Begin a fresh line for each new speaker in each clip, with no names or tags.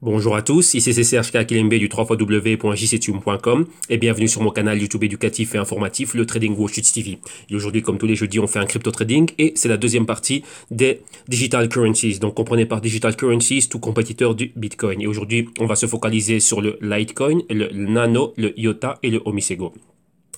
Bonjour à tous, ici c'est Serge Kakilembe du www.jctube.com et bienvenue sur mon canal YouTube éducatif et informatif, le Trading Wall Street TV. Et aujourd'hui, comme tous les jeudis, on fait un crypto trading et c'est la deuxième partie des digital currencies. Donc comprenez par digital currencies tout compétiteur du Bitcoin. Et aujourd'hui, on va se focaliser sur le Litecoin, le Nano, le IOTA et le Omisego.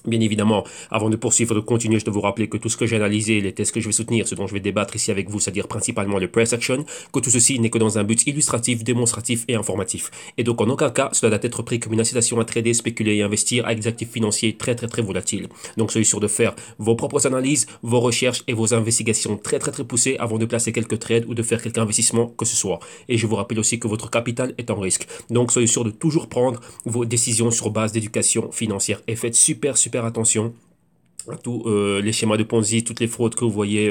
Bien évidemment, avant de poursuivre, de continuer, je dois vous rappeler que tout ce que j'ai analysé, les tests que je vais soutenir, ce dont je vais débattre ici avec vous, c'est-à-dire principalement le price action, que tout ceci n'est que dans un but illustratif, démonstratif et informatif. Et donc en aucun cas, cela doit être pris comme une incitation à trader, spéculer et investir avec des actifs financiers très volatiles. Donc soyez sûr de faire vos propres analyses, vos recherches et vos investigations très poussées avant de placer quelques trades ou de faire quelque investissement que ce soit. Et je vous rappelle aussi que votre capital est en risque. Donc soyez sûr de toujours prendre vos décisions sur base d'éducation financière et faites super attention à tous les schémas de Ponzi, toutes les fraudes que vous voyez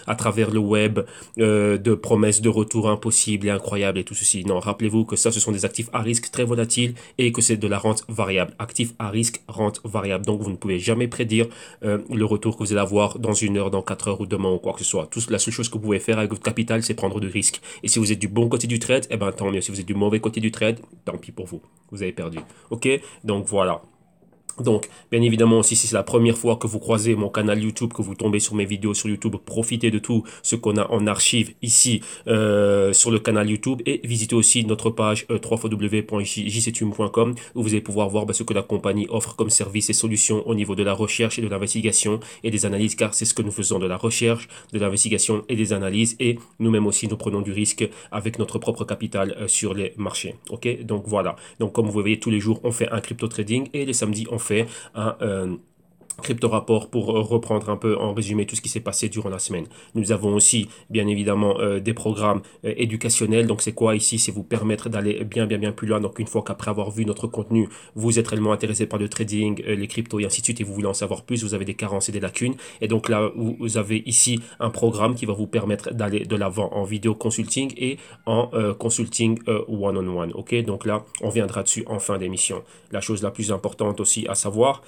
à travers le web, de promesses de retour impossibles et incroyables et tout ceci. Non, rappelez-vous que ça, ce sont des actifs à risque très volatiles et que c'est de la rente variable. Actifs à risque, rente variable. Donc, vous ne pouvez jamais prédire le retour que vous allez avoir dans une heure, dans 4 heures ou demain ou quoi que ce soit. La seule chose que vous pouvez faire avec votre capital, c'est prendre du risque. Et si vous êtes du bon côté du trade, eh ben tant mieux. Si vous êtes du mauvais côté du trade, tant pis pour vous. Vous avez perdu. Ok? Donc, voilà. Donc, bien évidemment, si c'est la première fois que vous croisez mon canal YouTube, que vous tombez sur mes vidéos sur YouTube, profitez de tout ce qu'on a en archive ici sur le canal YouTube et visitez aussi notre page www.jctube.com où vous allez pouvoir voir ce que la compagnie offre comme service et solutions au niveau de la recherche et de l'investigation et des analyses, car c'est ce que nous faisons, de la recherche, de l'investigation et des analyses, et nous-mêmes aussi nous prenons du risque avec notre propre capital sur les marchés. Ok, donc voilà. Donc comme vous voyez, tous les jours on fait un crypto trading et les samedis on fait un crypto rapport pour reprendre un peu en résumé tout ce qui s'est passé durant la semaine. Nous avons aussi bien évidemment des programmes éducationnels. Donc c'est quoi ici? C'est vous permettre d'aller bien plus loin. Donc une fois qu'après avoir vu notre contenu, vous êtes réellement intéressé par le trading, les cryptos et ainsi de suite, et vous voulez en savoir plus, vous avez des carences et des lacunes. Et donc là, vous avez ici un programme qui va vous permettre d'aller de l'avant en vidéo consulting et en consulting one-on-one. Ok, donc là, on viendra dessus en fin d'émission. La chose la plus importante aussi à savoir,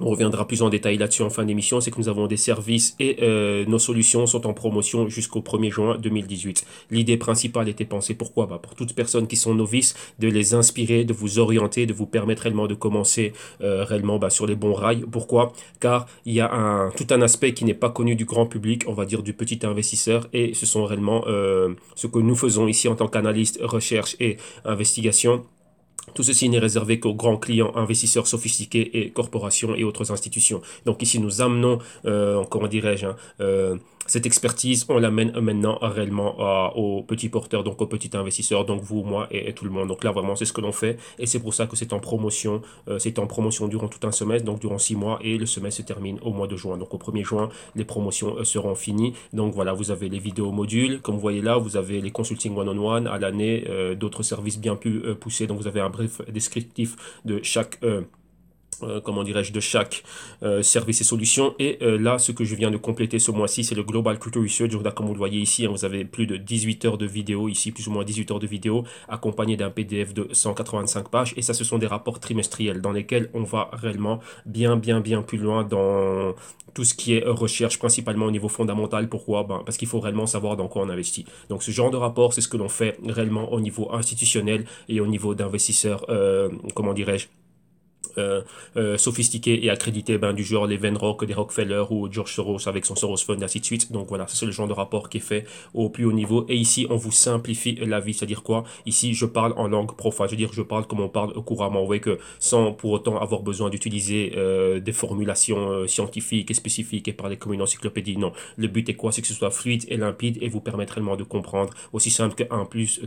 on reviendra plus en détail là-dessus en fin d'émission, c'est que nous avons des services et nos solutions sont en promotion jusqu'au 1er juin 2018. L'idée principale était pensée pourquoi? Pour toutes personnes qui sont novices, de les inspirer, de vous orienter, de vous permettre réellement de commencer réellement sur les bons rails. Pourquoi? Car il y a tout un aspect qui n'est pas connu du grand public, on va dire du petit investisseur, et ce sont réellement ce que nous faisons ici en tant qu'analystes, recherche et investigation. Tout ceci n'est réservé qu'aux grands clients, investisseurs sophistiqués et corporations et autres institutions. Donc ici, nous amenons, comment dirais-je, cette expertise, on l'amène maintenant réellement aux petits porteurs, donc aux petits investisseurs, donc vous, moi et tout le monde. Donc là, vraiment, c'est ce que l'on fait et c'est pour ça que c'est en promotion durant tout un semestre, donc durant 6 mois, et le semestre se termine au mois de juin. Donc au 1er juin, les promotions seront finies. Donc voilà, vous avez les vidéos modules, comme vous voyez là, vous avez les consulting one-on-one à l'année, d'autres services bien plus poussés. Donc vous avez un bref descriptif de chaque comment dirais-je, de chaque service et solution. Et là, ce que je viens de compléter ce mois-ci, c'est le Global Crypto Research. Donc là, comme vous le voyez ici, vous avez plus de 18 heures de vidéo, ici plus ou moins 18 heures de vidéo, accompagné d'un PDF de 185 pages. Et ça, ce sont des rapports trimestriels dans lesquels on va réellement bien plus loin dans tout ce qui est recherche, principalement au niveau fondamental. Pourquoi? Parce qu'il faut réellement savoir dans quoi on investit. Donc ce genre de rapport, c'est ce que l'on fait réellement au niveau institutionnel et au niveau d'investisseurs, comment dirais-je, sophistiqués et accrédités, du genre les Venrock, des Rockefeller ou George Soros avec son Soros Fund, ainsi de suite. Donc voilà, c'est le genre de rapport qui est fait au plus haut niveau. Et ici, on vous simplifie la vie. C'est-à-dire quoi? Ici, je parle en langue profane. Je veux dire, je parle comme on parle couramment. Vous voyez que sans pour autant avoir besoin d'utiliser des formulations scientifiques et spécifiques et parler comme une encyclopédie. Non. Le but est quoi? C'est que ce soit fluide et limpide et vous permettre réellement de comprendre aussi simple que 1 plus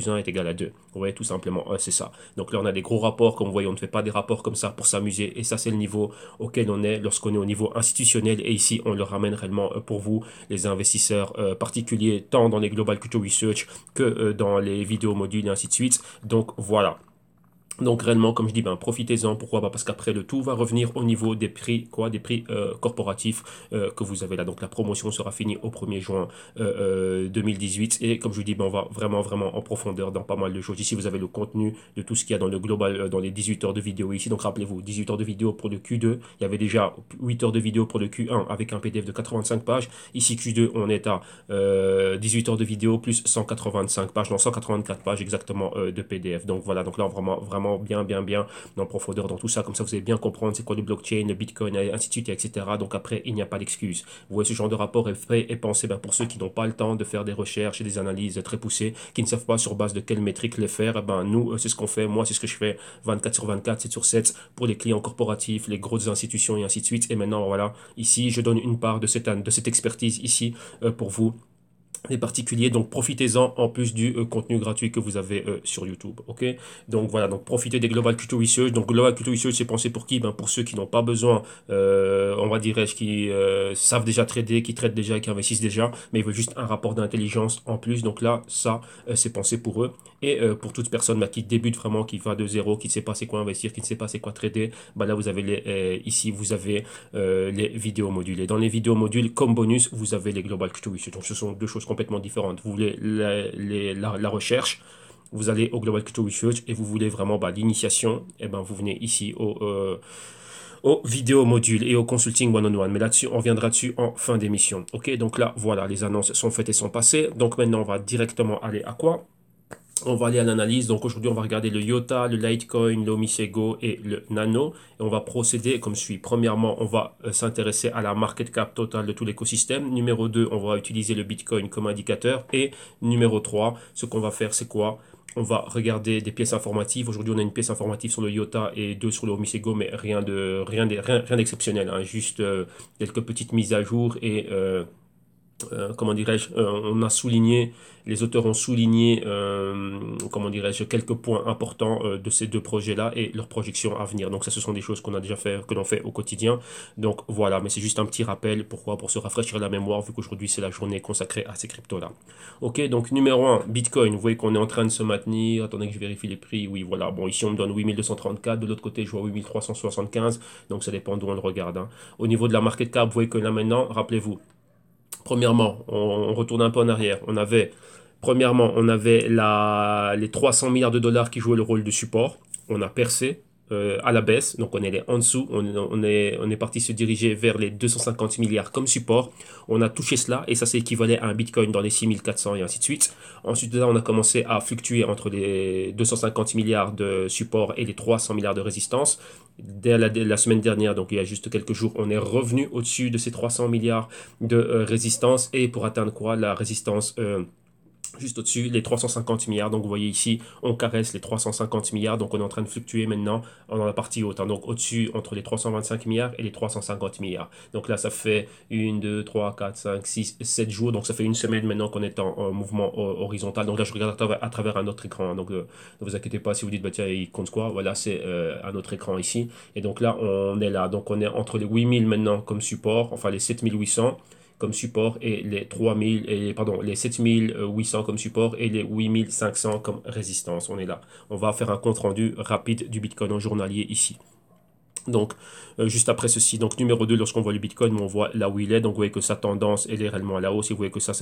1 est égal à 2. Vous voyez, tout simplement, c'est ça. Donc là, on a des gros rapports. Comme vous voyez, on ne fait pas des rapports comme ça pour s'amuser, et ça c'est le niveau auquel on est lorsqu'on est au niveau institutionnel, et ici on le ramène réellement pour vous les investisseurs particuliers, tant dans les Global Crypto Research que dans les vidéos modules et ainsi de suite. Donc voilà. Donc réellement, comme je dis, ben, profitez-en. Pourquoi? Parce qu'après, le tout va revenir au niveau des prix, quoi, des prix corporatifs que vous avez là. Donc la promotion sera finie au 1er juin 2018. Et comme je vous dis, ben, on va vraiment, vraiment en profondeur dans pas mal de choses. Ici, vous avez le contenu de tout ce qu'il y a dans le global, dans les 18 heures de vidéo ici. Donc rappelez-vous, 18 heures de vidéo pour le Q2. Il y avait déjà 8 heures de vidéo pour le Q1 avec un PDF de 85 pages. Ici, Q2, on est à 18 heures de vidéo plus 185 pages, non 184 pages exactement de PDF. Donc voilà, donc là, vraiment, vraiment bien en profondeur dans tout ça. Comme ça, vous allez bien comprendre c'est quoi le blockchain, le Bitcoin, et ainsi de suite, etc. Donc après, il n'y a pas d'excuse. Vous voyez, ce genre de rapport est fait et pensé ben, pour ceux qui n'ont pas le temps de faire des recherches et des analyses très poussées, qui ne savent pas sur base de quelles métriques les faire. Eh ben, nous, c'est ce qu'on fait. Moi, c'est ce que je fais 24 sur 24, 7 sur 7 pour les clients corporatifs, les grosses institutions et ainsi de suite. Et maintenant, voilà, ici, je donne une part de cette expertise ici pour vous les particuliers, donc profitez-en en plus du contenu gratuit que vous avez sur YouTube, ok? Donc voilà, donc profitez des Global Crypto Research. Donc Global Crypto Research, c'est pensé pour qui? Ben pour ceux qui n'ont pas besoin, on va dire, qui savent déjà trader, qui traitent déjà, qui investissent déjà, mais ils veulent juste un rapport d'intelligence en plus. Donc là, ça, c'est pensé pour eux. Et pour toute personne qui débute vraiment, qui va de zéro, qui ne sait pas c'est quoi investir, qui ne sait pas c'est quoi trader, ben là vous avez ici vous avez les vidéos modules. Et dans les vidéos modules, comme bonus, vous avez les Global Crypto Research. Donc ce sont deux choses complètement différentes. Vous voulez la recherche, vous allez au Global Crypto Research et vous voulez vraiment l'initiation, et ben vous venez ici au vidéo module et au consulting one-on-one. Mais là-dessus, on viendra dessus en fin d'émission. Ok, donc là, voilà, les annonces sont faites et sont passées. Donc maintenant, on va directement aller à quoi? On va aller à l'analyse. Donc aujourd'hui, on va regarder le IOTA, le Litecoin, le Omisego et le Nano. Et on va procéder comme suit. Premièrement, on va s'intéresser à la market cap totale de tout l'écosystème. Numéro 2, on va utiliser le Bitcoin comme indicateur. Et numéro 3, ce qu'on va faire, c'est quoi? On va regarder des pièces informatives. Aujourd'hui, on a une pièce informative sur le IOTA et deux sur le Omisego, mais rien d'exceptionnel, hein. Juste quelques petites mises à jour et comment dirais-je, on a souligné, les auteurs ont souligné, comment dirais-je, quelques points importants de ces deux projets-là et leurs projections à venir. Donc ça, ce sont des choses qu'on a déjà fait, que l'on fait au quotidien. Donc voilà, mais c'est juste un petit rappel. Pourquoi? Pour se rafraîchir la mémoire, vu qu'aujourd'hui, c'est la journée consacrée à ces cryptos-là. Ok, donc numéro 1, Bitcoin. Vous voyez qu'on est en train de se maintenir. Attendez que je vérifie les prix. Oui, voilà. Bon, ici, on me donne 8234. De l'autre côté, je vois 8375. Donc ça dépend d'où on le regarde, hein. Au niveau de la market cap, vous voyez que là maintenant, rappelez-vous, premièrement, on retourne un peu en arrière. Premièrement, on avait les 300 milliards de dollars qui jouaient le rôle de support. On a percé à la baisse, donc on est en dessous. On est parti se diriger vers les 250 milliards comme support. On a touché cela et ça, c'est équivalent à un Bitcoin dans les 6400 et ainsi de suite. Ensuite, là, on a commencé à fluctuer entre les 250 milliards de support et les 300 milliards de résistance. Dès la semaine dernière, donc il y a juste quelques jours, on est revenu au-dessus de ces 300 milliards de résistance et pour atteindre quoi? La résistance juste au-dessus, les 350 milliards. Donc, vous voyez ici, on caresse les 350 milliards. Donc, on est en train de fluctuer maintenant dans la partie haute, hein. Donc, au-dessus, entre les 325 milliards et les 350 milliards. Donc, là, ça fait 1, 2, 3, 4, 5, 6, 7 jours. Donc, ça fait une semaine maintenant qu'on est en mouvement horizontal. Donc, là, je regarde à travers un autre écran, hein. Donc, ne vous inquiétez pas si vous dites, bah, tiens, il compte quoi? Voilà, c'est un autre écran ici. Et donc, là, on est là. Donc, on est entre les 8000 maintenant comme support, enfin, les 7800 comme support et les 3000 et pardon les 7800 comme support et les 8500 comme résistance. On est là. On va faire un compte rendu rapide du Bitcoin en journalier ici. Donc, juste après ceci, donc numéro 2, lorsqu'on voit le Bitcoin, on voit là où il est. Donc, vous voyez que sa tendance, elle est réellement à la hausse. Et vous voyez que ça,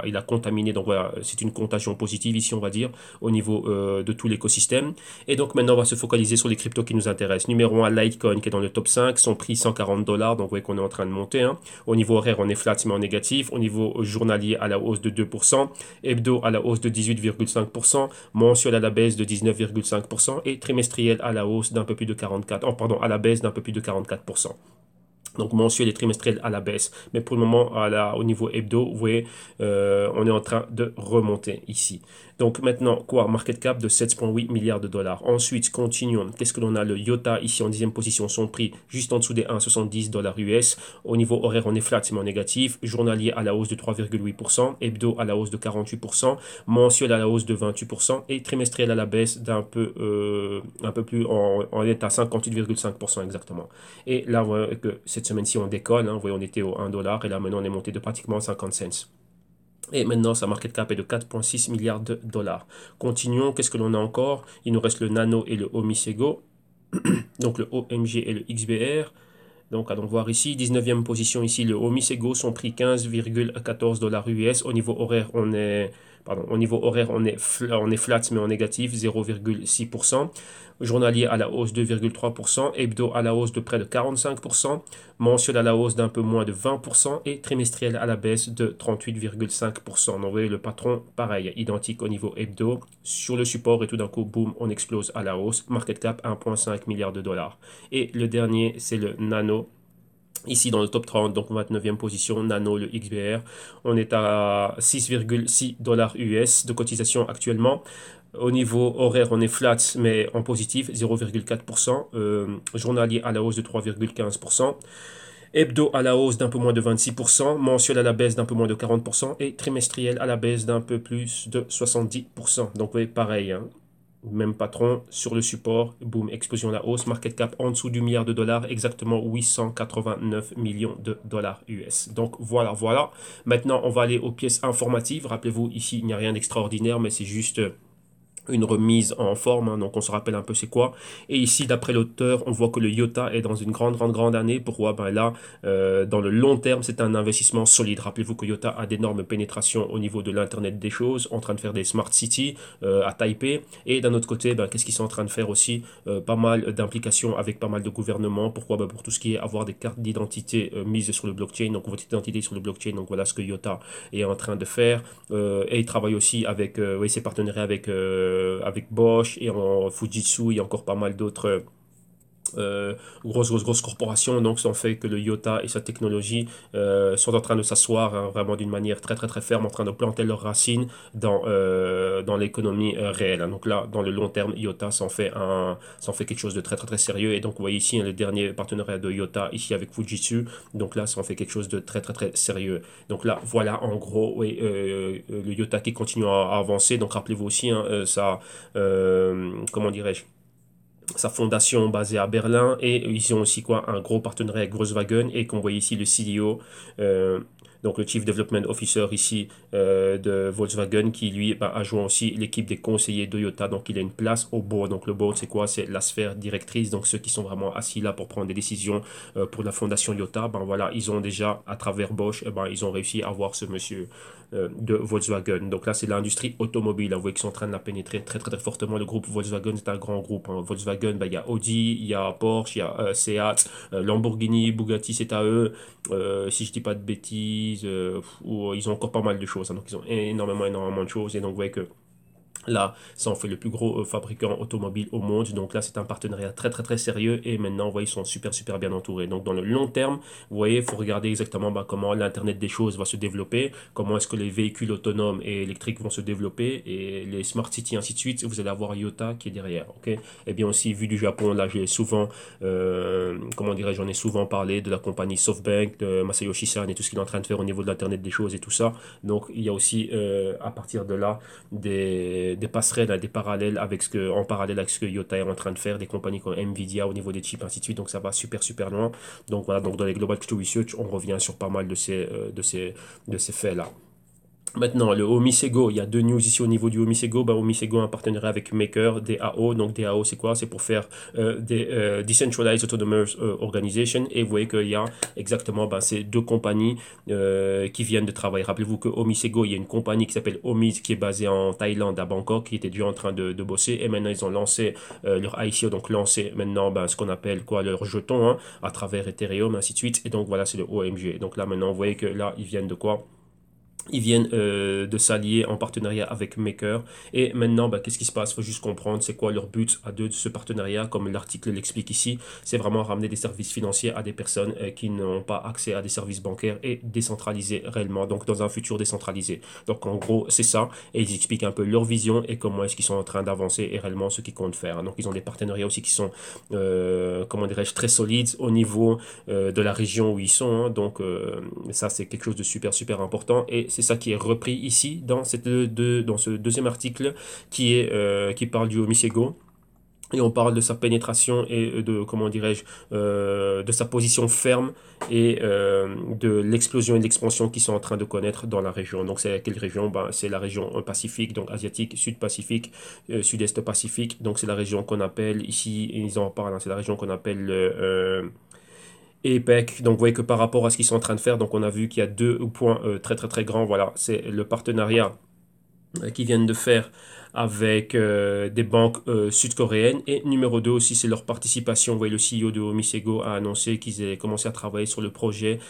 il a contaminé. Donc, voilà, c'est une contagion positive ici, on va dire, au niveau de tout l'écosystème. Et donc, maintenant, on va se focaliser sur les cryptos qui nous intéressent. Numéro 1, Litecoin, qui est dans le top 5. Son prix, 140 dollars. Donc, vous voyez qu'on est en train de monter, hein. Au niveau horaire, on est flat, mais en négatif. Au niveau journalier, à la hausse de 2%. Hebdo, à la hausse de 18,5%. Mensuel à la baisse de 19,5%. Et trimestriel à la hausse d'un peu plus de 44%. Oh, pardon, à la baisse d'un peu plus de 44%. Donc mensuel et trimestriel à la baisse. Mais pour le moment, au niveau hebdo, vous voyez, on est en train de remonter ici. Donc maintenant, quoi? Market cap de 7,8 milliards de dollars. Ensuite, continuons. Qu'est-ce que l'on a? Le IOTA, ici en 10e position, son prix juste en dessous des 1,70 dollars US. Au niveau horaire, on est flat, mais en négatif. Journalier à la hausse de 3,8%. Hebdo à la hausse de 48%. Mensuel à la hausse de 28%. Et trimestriel à la baisse d'un peu, un peu plus, on est à 58,5% exactement. Et là, vous voyez que cette semaine-ci, on décolle, hein. Vous voyez, on était au 1 dollar et là, maintenant, on est monté de pratiquement 50 cents. Et maintenant, sa market cap est de 4,6 milliards de dollars. Continuons, qu'est-ce que l'on a encore? Il nous reste le Nano et le Omisego. Donc le OMG et le XBR. Donc allons voir ici, 19e position ici, le Omisego, son prix 15,14 dollars US. Au niveau horaire, on est flat mais en négatif, 0,6%. Journalier à la hausse 2,3%, hebdo à la hausse de près de 45%, mensuel à la hausse d'un peu moins de 20% et trimestriel à la baisse de 38,5%. Donc vous voyez le patron, pareil, identique au niveau hebdo, sur le support et tout d'un coup, boum, on explose à la hausse. Market cap 1,5 milliard de dollars. Et le dernier, c'est le Nano. Ici dans le top 30, donc 29e position, Nano, le XBR. On est à 6,6 dollars US de cotisation actuellement. Au niveau horaire, on est flat, mais en positif, 0,4%. Journalier à la hausse de 3,15%. Hebdo à la hausse d'un peu moins de 26%. Mensuel à la baisse d'un peu moins de 40%. Et trimestriel à la baisse d'un peu plus de 70%. Donc, oui, pareil, hein. Même patron sur le support, boum, explosion à la hausse, market cap en dessous du milliard de dollars, exactement 889 millions de dollars US. Donc voilà. Maintenant, on va aller aux pièces informatives. Rappelez-vous, ici, il n'y a rien d'extraordinaire, mais c'est juste une remise en forme, hein, donc on se rappelle un peu c'est quoi. Et ici, d'après l'auteur, on voit que le IOTA est dans une grande année. Pourquoi? Ben là, dans le long terme, c'est un investissement solide. Rappelez-vous que IOTA a d'énormes pénétrations au niveau de l'Internet des choses, en train de faire des smart cities à Taipei. Et d'un autre côté, ben, qu'est-ce qu'ils sont en train de faire aussi? Pas mal d'implications avec pas mal de gouvernements. Pourquoi? Ben, pour tout ce qui est avoir des cartes d'identité mises sur le blockchain, donc votre identité sur le blockchain. Donc voilà ce que IOTA est en train de faire. Et il travaille aussi avec ses partenariats avec Bosch et en Fujitsu, il y a encore pas mal d'autres grosses corporations. Donc ça en fait que le IOTA et sa technologie sont en train de s'asseoir, hein, vraiment d'une manière très ferme, en train de planter leurs racines dans l'économie réelle, hein. Donc là, dans le long terme, IOTA s'en fait quelque chose de très sérieux. Et donc vous voyez ici, hein, le dernier partenariat de IOTA ici avec Fujitsu. Donc là, ça en fait quelque chose de très sérieux. Donc là, voilà en gros, oui, le IOTA qui continue à avancer. Donc rappelez-vous aussi, hein, comment dirais-je, sa fondation basée à Berlin, et ils ont aussi quoi, un gros partenariat avec Volkswagen. Et qu'on voit ici le CEO, donc le Chief Development Officer ici de Volkswagen, qui lui a joint aussi l'équipe des conseillers Toyota. Donc il a une place au board. Donc le board, c'est quoi? C'est la sphère directrice, donc ceux qui sont vraiment assis là pour prendre des décisions pour la fondation Toyota. Ben voilà, ils ont déjà à travers Bosch, ben, ils ont réussi à avoir ce monsieur de Volkswagen. Donc là, c'est l'industrie automobile. Vous voyez qu'ils sont en train de la pénétrer très fortement. Le groupe Volkswagen, c'est un grand groupe, hein. Volkswagen, ben, il y a Audi, il y a Porsche, il y a Seat, Lamborghini, Bugatti, c'est à eux. Si je dis pas de bêtises, ils ont encore pas mal de choses, hein. Donc ils ont énormément de choses. Et donc vous voyez que là, ça en fait le plus gros fabricant automobile au monde. Donc là, c'est un partenariat très sérieux. Et maintenant, vous voyez, ils sont super bien entourés. Donc dans le long terme, vous voyez, il faut regarder exactement comment l'Internet des choses va se développer, comment est-ce que les véhicules autonomes et électriques vont se développer, et les smart cities, ainsi de suite. Vous allez avoir IOTA qui est derrière. Ok. Et bien aussi, vu du Japon, là, j'ai souvent, comment dirais-je, j'en ai souvent parlé de la compagnie SoftBank, de Masayoshi Son et tout ce qu'il est en train de faire au niveau de l'Internet des choses et tout ça. Donc il y a aussi, à partir de là, des passerelles, des parallèles en parallèle avec ce que IOTA est en train de faire, des compagnies comme Nvidia au niveau des chips, ainsi de suite. Donc ça va super loin. Donc voilà, donc dans les Global Q2 Research, on revient sur pas mal de ces faits-là. Maintenant, le Omisego, il y a deux news ici au niveau du Omisego. Omisego a un partenariat avec Maker, DAO. Donc DAO, c'est quoi? C'est pour faire des Decentralized Autonomous Organization. Et vous voyez qu'il y a exactement ces deux compagnies qui viennent de travailler. Rappelez-vous que Omisego, il y a une compagnie qui s'appelle Omis, qui est basée en Thaïlande, à Bangkok, qui était déjà en train de bosser. Et maintenant, ils ont lancé leur ICO, donc lancé maintenant ce qu'on appelle quoi, leur jeton, hein, à travers Ethereum, ainsi de suite. Et donc voilà, c'est le OMG. Donc là, maintenant, vous voyez que là, ils viennent de quoi? Ils viennent de s'allier en partenariat avec Maker. Et maintenant, qu'est-ce qui se passe? Il faut juste comprendre c'est quoi leur but à deux de ce partenariat. Comme l'article l'explique ici, c'est vraiment ramener des services financiers à des personnes qui n'ont pas accès à des services bancaires, et décentraliser réellement, donc dans un futur décentralisé. Donc en gros, c'est ça. Et ils expliquent un peu leur vision et comment est-ce qu'ils sont en train d'avancer et réellement ce qu'ils comptent faire. Donc ils ont des partenariats aussi qui sont, comment dirais-je, très solides au niveau de la région où ils sont, hein. Donc ça, c'est quelque chose de super important. Et c'est ça qui est repris ici dans ce deuxième article qui parle du Omisego. Et on parle de sa pénétration et de, comment dirais-je, de sa position ferme et de l'explosion et de l'expansion qu'ils sont en train de connaître dans la région. Donc c'est quelle région? Ben, c'est la région Pacifique, donc Asiatique, Sud-Pacifique, Sud-Est Pacifique. Donc c'est la région qu'on appelle, ici, ils en parlent, hein, c'est la région qu'on appelle APEC. Donc vous voyez que par rapport à ce qu'ils sont en train de faire, donc on a vu qu'il y a deux points très très très grands. Voilà, c'est le partenariat qui viennent de faire avec des banques sud-coréennes. Et numéro 2 aussi, c'est leur participation. Vous voyez, le CEO de Omisego a annoncé qu'ils avaient commencé à travailler sur le projet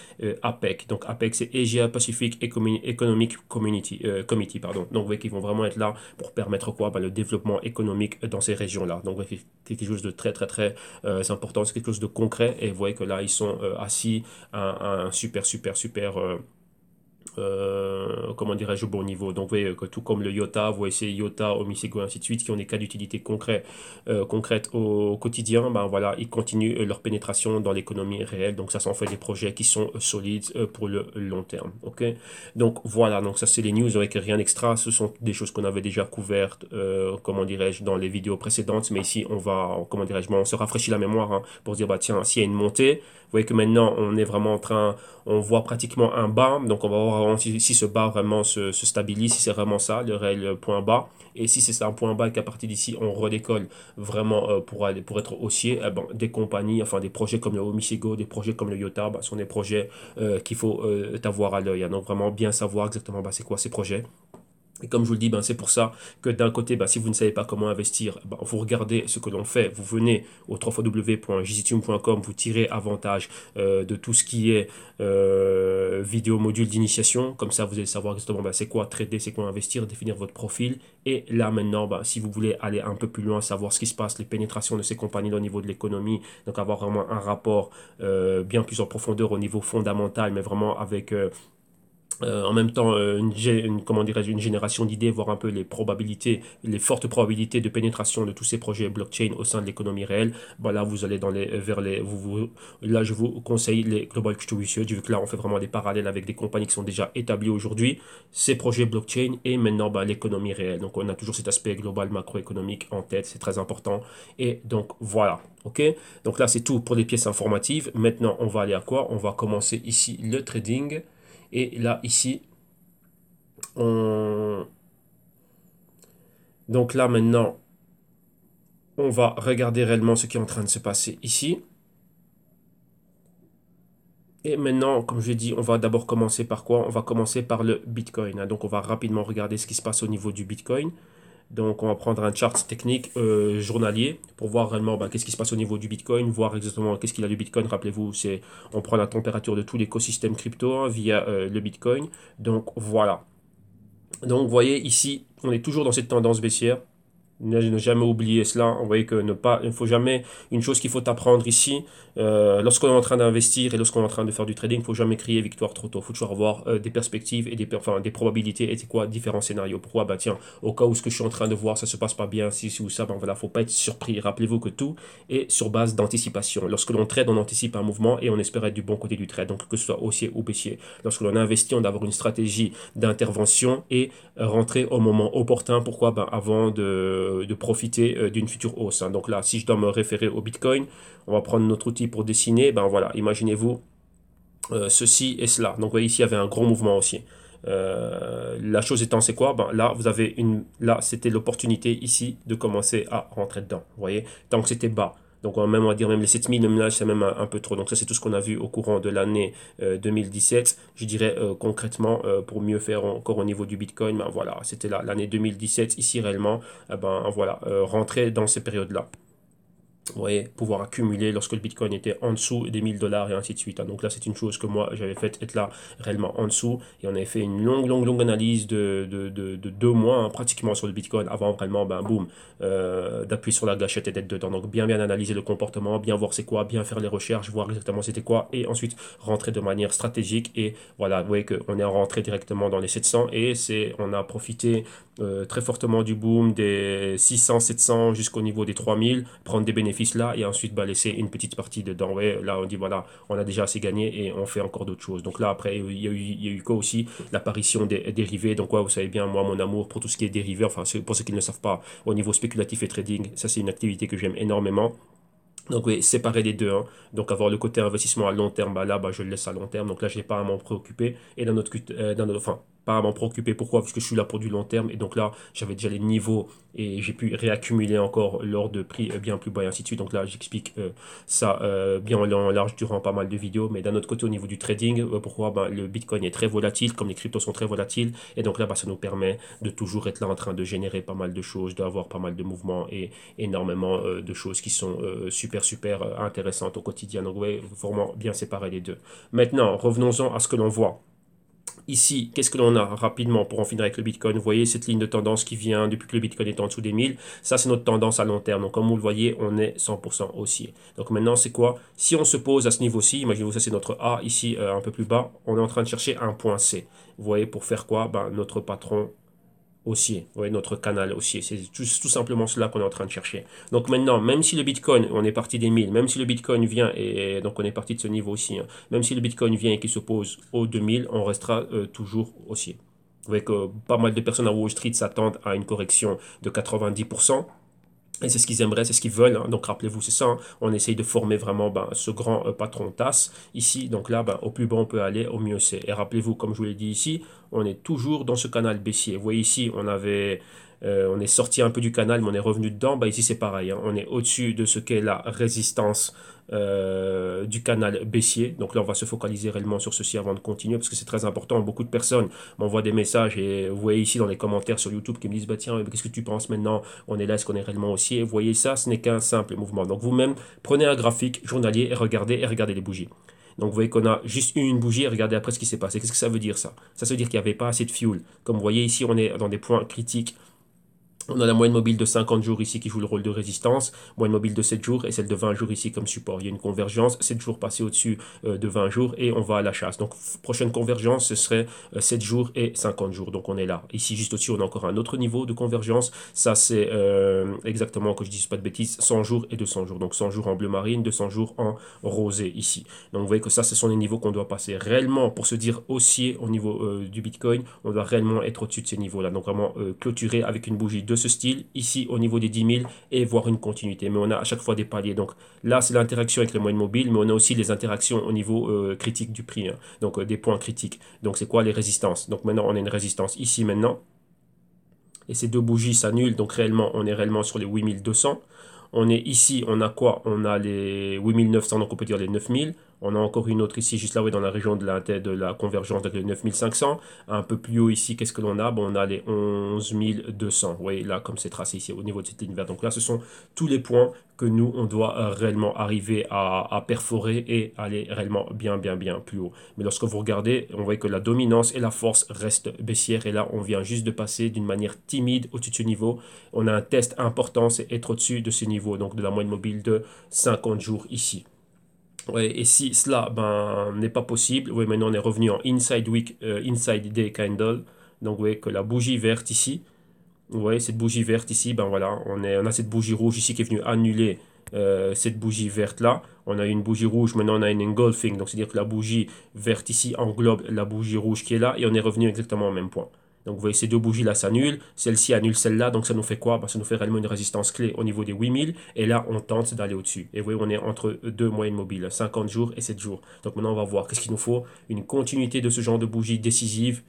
APEC. Donc APEC, c'est Asia Pacific Economic Committee. Pardon. Donc vous voyez qu'ils vont vraiment être là pour permettre quoi? Ben, le développement économique dans ces régions-là. Donc vous voyez, c'est quelque chose de très très très important, c'est quelque chose de concret. Et vous voyez que là, ils sont assis à un super super super comment dirais-je, au bon niveau. Donc, vous voyez que tout comme le IOTA, vous voyez ces IOTA, Omisego, ainsi de suite, qui ont des cas d'utilité concrètes au quotidien, ben voilà, ils continuent leur pénétration dans l'économie réelle. Donc, ça s'en fait des projets qui sont solides pour le long terme. Ok. Donc, voilà. Donc, ça, c'est les news avec rien d'extra. Ce sont des choses qu'on avait déjà couvertes, comment dirais-je, dans les vidéos précédentes. Mais ici, on va, comment dirais-je, on se rafraîchit la mémoire hein, pour se dire, bah, tiens, s'il y a une montée, vous voyez que maintenant, on est vraiment en train, on voit pratiquement un bas. Donc, on va voir si ce bas vraiment se stabilise, si c'est vraiment ça, le réel point bas. Et si c'est un point bas et qu'à partir d'ici, on redécolle vraiment pour être haussier, eh ben, des compagnies, enfin des projets comme le Omisego, des projets comme le IOTA, ben, sont des projets qu'il faut avoir à l'œil. Hein. Donc, vraiment bien savoir exactement ben, c'est quoi ces projets. Et comme je vous le dis, ben, c'est pour ça que d'un côté, ben, si vous ne savez pas comment investir, ben, vous regardez ce que l'on fait, vous venez au www.jzitume.com, vous tirez avantage de tout ce qui est vidéo module d'initiation. Comme ça, vous allez savoir exactement ben, c'est quoi trader, c'est quoi investir, définir votre profil. Et là maintenant, ben, si vous voulez aller un peu plus loin, savoir ce qui se passe, les pénétrations de ces compagnies au niveau de l'économie, donc avoir vraiment un rapport bien plus en profondeur au niveau fondamental, mais vraiment avec en même temps, comment dirais-je, une génération d'idées, voir un peu les probabilités, les fortes probabilités de pénétration de tous ces projets blockchain au sein de l'économie réelle. Bon, là, vous allez vers les, là, je vous conseille les Global Q2 Research, vu que là, on fait vraiment des parallèles avec des compagnies qui sont déjà établies aujourd'hui, ces projets blockchain et maintenant, bah, l'économie réelle. Donc, on a toujours cet aspect global macroéconomique en tête, c'est très important. Et donc, voilà. OK? Donc là, c'est tout pour les pièces informatives. Maintenant, on va aller à quoi? On va commencer ici le trading. Et là, ici, on... donc là, maintenant, on va regarder réellement ce qui est en train de se passer ici. Et maintenant, comme je l'ai dit, on va d'abord commencer par quoi? On va commencer par le Bitcoin. Hein. Donc, on va rapidement regarder ce qui se passe au niveau du Bitcoin. Donc, on va prendre un chart technique journalier pour voir réellement bah, qu'est-ce qui se passe au niveau du Bitcoin, voir exactement qu'est-ce qu'il a le Bitcoin. Rappelez-vous, c'est on prend la température de tout l'écosystème crypto hein, via le Bitcoin. Donc, voilà. Donc, vous voyez ici, on est toujours dans cette tendance baissière. Ne jamais oublier cela. Vous voyez que il ne faut jamais, une chose qu'il faut apprendre ici, lorsqu'on est en train d'investir et lorsqu'on est en train de faire du trading, il ne faut jamais crier victoire trop tôt. Il faut toujours avoir des perspectives et des probabilités et c'est quoi, différents scénarios. Pourquoi? Bah tiens, au cas où ce que je suis en train de voir, ça se passe pas bien, si ou ça, ben voilà, faut pas être surpris. Rappelez-vous que tout est sur base d'anticipation. Lorsque l'on trade, on anticipe un mouvement et on espère être du bon côté du trade. Donc que ce soit haussier ou baissier. Lorsque l'on investit, on doit avoir une stratégie d'intervention et rentrer au moment opportun. Pourquoi? Ben avant de profiter d'une future hausse. Hein. Donc là, si je dois me référer au Bitcoin, on va prendre notre outil pour dessiner. Ben voilà, imaginez-vous ceci et cela. Donc vous voyez ici, il y avait un gros mouvement aussi. La chose étant, c'est quoi? Ben, là, vous avez là, c'était l'opportunité ici de commencer à rentrer dedans. Vous voyez, tant que c'était bas. Donc, on va dire même les 7000, même là, c'est même un peu trop. Donc, ça, c'est tout ce qu'on a vu au courant de l'année 2017. Je dirais concrètement, pour mieux faire encore au niveau du Bitcoin, ben voilà, c'était l'année 2017, ici réellement, ben voilà, rentrer dans ces périodes-là. Vous voyez, pouvoir accumuler lorsque le Bitcoin était en dessous des 1000 $ et ainsi de suite. Hein. Donc là, c'est une chose que moi, j'avais fait être là réellement en dessous. Et on avait fait une longue analyse de 2 mois hein, pratiquement sur le Bitcoin avant vraiment, ben boum, d'appuyer sur la gâchette et d'être dedans. Donc bien analyser le comportement, bien voir c'est quoi, bien faire les recherches, voir exactement c'était quoi et ensuite rentrer de manière stratégique. Et voilà, vous voyez qu'on est rentré directement dans les 700 et on a profité très fortement du boom des 600, 700 jusqu'au niveau des 3000, prendre des bénéfices là et ensuite bah, laisser une petite partie dedans. Ouais, là on dit voilà, on a déjà assez gagné et on fait encore d'autres choses. Donc là après il y a eu quoi aussi? L'apparition des dérivés. Donc ouais, vous savez bien moi mon amour pour tout ce qui est dérivé. Enfin pour ceux qui ne le savent pas, au niveau spéculatif et trading, ça c'est une activité que j'aime énormément. Donc oui, séparer les deux, hein. Donc avoir le côté investissement à long terme, bah là, bah, je le laisse à long terme. Donc là, je n'ai pas à m'en préoccuper. Et enfin, pas à m'en préoccuper. Pourquoi? Parce que je suis là pour du long terme. Et donc là, j'avais déjà les niveaux et j'ai pu réaccumuler encore lors de prix bien plus bas et ainsi de suite. Donc là, j'explique ça bien en long et en large durant pas mal de vidéos. Mais d'un autre côté, au niveau du trading, pourquoi? Bah, le Bitcoin est très volatile, comme les cryptos sont très volatiles. Et donc là, bah, ça nous permet de toujours être là en train de générer pas mal de choses, d'avoir pas mal de mouvements et énormément de choses qui sont super intéressantes au quotidien. Donc oui, il faut vraiment bien séparer les deux. Maintenant, revenons-en à ce que l'on voit. Ici, qu'est-ce que l'on a rapidement pour en finir avec le Bitcoin? Vous voyez cette ligne de tendance qui vient depuis que le Bitcoin est en dessous des 1000. Ça, c'est notre tendance à long terme. Donc, comme vous le voyez, on est 100% haussier. Donc, maintenant, c'est quoi? Si on se pose à ce niveau-ci, imaginez-vous, ça c'est notre A ici un peu plus bas, on est en train de chercher un point C. Vous voyez, pour faire quoi? Ben, notre patron haussier, ouais, notre canal haussier. C'est tout simplement cela qu'on est en train de chercher. Donc maintenant, même si le Bitcoin, on est parti des 1000, même si le Bitcoin vient, et donc on est parti de ce niveau aussi, hein, même si le Bitcoin vient et qu'il s'oppose aux 2000, on restera toujours haussier. Vous voyez que pas mal de personnes à Wall Street s'attendent à une correction de 90%. Et c'est ce qu'ils aimeraient, c'est ce qu'ils veulent, hein. Donc rappelez-vous, c'est ça, hein. On essaye de former vraiment ben, ce grand patron TAS ici. Donc là, ben, au plus bas on peut aller, au mieux c'est. Et rappelez-vous, comme je vous l'ai dit ici, on est toujours dans ce canal baissier. Vous voyez ici, on est sorti un peu du canal, mais on est revenu dedans. Ben, ici c'est pareil, hein. On est au-dessus de ce qu'est la résistance du canal baissier. Donc là, on va se focaliser réellement sur ceci avant de continuer, parce que c'est très important. Beaucoup de personnes m'envoient des messages et vous voyez ici dans les commentaires sur YouTube qui me disent, bah tiens, qu'est-ce que tu penses maintenant? On est là, est-ce qu'on est réellement haussier? Vous voyez ça, ce n'est qu'un simple mouvement. Donc vous-même, prenez un graphique journalier et regardez les bougies. Donc vous voyez qu'on a juste une bougie et regardez après ce qui s'est passé. Qu'est-ce que ça veut dire ça? Ça veut dire qu'il n'y avait pas assez de fuel. Comme vous voyez ici, on est dans des points critiques. On a la moyenne mobile de 50 jours ici qui joue le rôle de résistance, moyenne mobile de 7 jours et celle de 20 jours ici comme support. Il y a une convergence, 7 jours passés au-dessus de 20 jours et on va à la chasse. Donc prochaine convergence, ce serait 7 jours et 50 jours. Donc on est là. Ici juste au-dessus, on a encore un autre niveau de convergence. Ça c'est exactement, que je ne dise pas de bêtises, 100 jours et 200 jours. Donc 100 jours en bleu marine, 200 jours en rosé ici. Donc vous voyez que ça, ce sont les niveaux qu'on doit passer. Réellement, pour se dire haussier au niveau du Bitcoin, on doit réellement être au-dessus de ces niveaux-là. Donc vraiment clôturer avec une bougie de ce style, ici au niveau des 10 000 et voir une continuité. Mais on a à chaque fois des paliers. Donc là, c'est l'interaction avec les moyennes mobiles, mais on a aussi les interactions au niveau critique du prix. Hein. Donc des points critiques. Donc c'est quoi les résistances? Donc maintenant, on a une résistance ici maintenant. Et ces deux bougies s'annulent. Donc réellement, on est réellement sur les 8200. On est ici, on a quoi? On a les 8900, donc on peut dire les 9000. On a encore une autre ici, juste là, oui, dans la région de la convergence, donc les 9500. Un peu plus haut ici, qu'est-ce que l'on a? Bon, on a les 11200. Vous voyez là, comme c'est tracé ici, au niveau de cette ligne verte. Donc là, ce sont tous les points que nous, on doit réellement arriver à perforer et aller réellement bien plus haut. Mais lorsque vous regardez, on voit que la dominance et la force restent baissières. Et là, on vient juste de passer d'une manière timide au-dessus de ce niveau. On a un test important, c'est être au-dessus de ce niveau, donc de la moyenne mobile de 50 jours ici. Ouais, et si cela n'est pas possible, oui, maintenant on est revenu en inside week, inside day candle. Donc vous voyez que la bougie verte ici, vous voyez cette bougie verte ici, ben voilà, on a cette bougie rouge ici qui est venue annuler cette bougie verte là. On a une bougie rouge, maintenant on a une engulfing, donc c'est-à-dire que la bougie verte ici englobe la bougie rouge qui est là et on est revenu exactement au même point. Donc vous voyez ces deux bougies là s'annulent, celle-ci annule celle-là, donc ça nous fait quoi? Ben, ça nous fait réellement une résistance clé au niveau des 8000 et là on tente d'aller au-dessus. Et vous voyez on est entre deux moyennes mobiles, 50 jours et 7 jours. Donc maintenant on va voir qu'est-ce qu'il nous faut, une continuité de ce genre de bougie décisive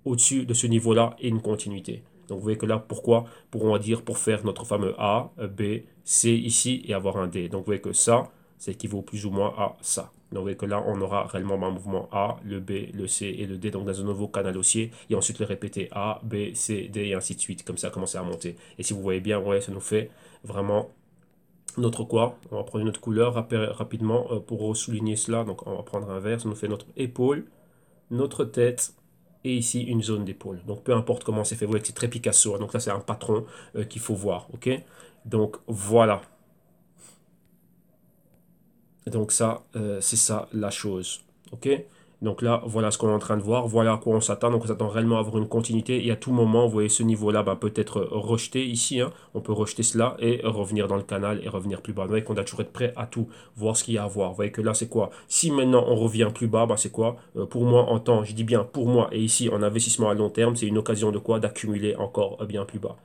au-dessus de ce niveau-là et une continuité. Donc vous voyez que là, pourquoi? Pour, on va dire, pour faire notre fameux A, B, C ici et avoir un D. Donc vous voyez que ça équivaut plus ou moins à ça. Donc vous voyez que là, on aura réellement un mouvement A, le B, le C et le D, donc dans un nouveau canal haussier, et ensuite le répéter A, B, C, D, et ainsi de suite, comme ça, commencer à monter. Et si vous voyez bien, ouais, ça nous fait vraiment notre quoi? On va prendre une autre couleur rapidement pour souligner cela. Donc on va prendre un vert, ça nous fait notre épaule, notre tête, et ici une zone d'épaule. Donc peu importe comment c'est fait, vous voyez que c'est très Picasso. Donc là c'est un patron qu'il faut voir, ok? Donc voilà. Donc ça, c'est ça la chose, ok? Donc là, voilà ce qu'on est en train de voir, voilà à quoi on s'attend. Donc on s'attend réellement à avoir une continuité et à tout moment, vous voyez ce niveau-là peut être rejeté ici, hein. On peut rejeter cela et revenir dans le canal et revenir plus bas. Vous voyez qu'on doit toujours être prêt à tout, voir ce qu'il y a à voir. Vous voyez que là, c'est quoi? Si maintenant on revient plus bas, c'est quoi? Pour moi, en temps, je dis bien pour moi, et ici en investissement à long terme, c'est une occasion de quoi? D'accumuler encore bien plus bas.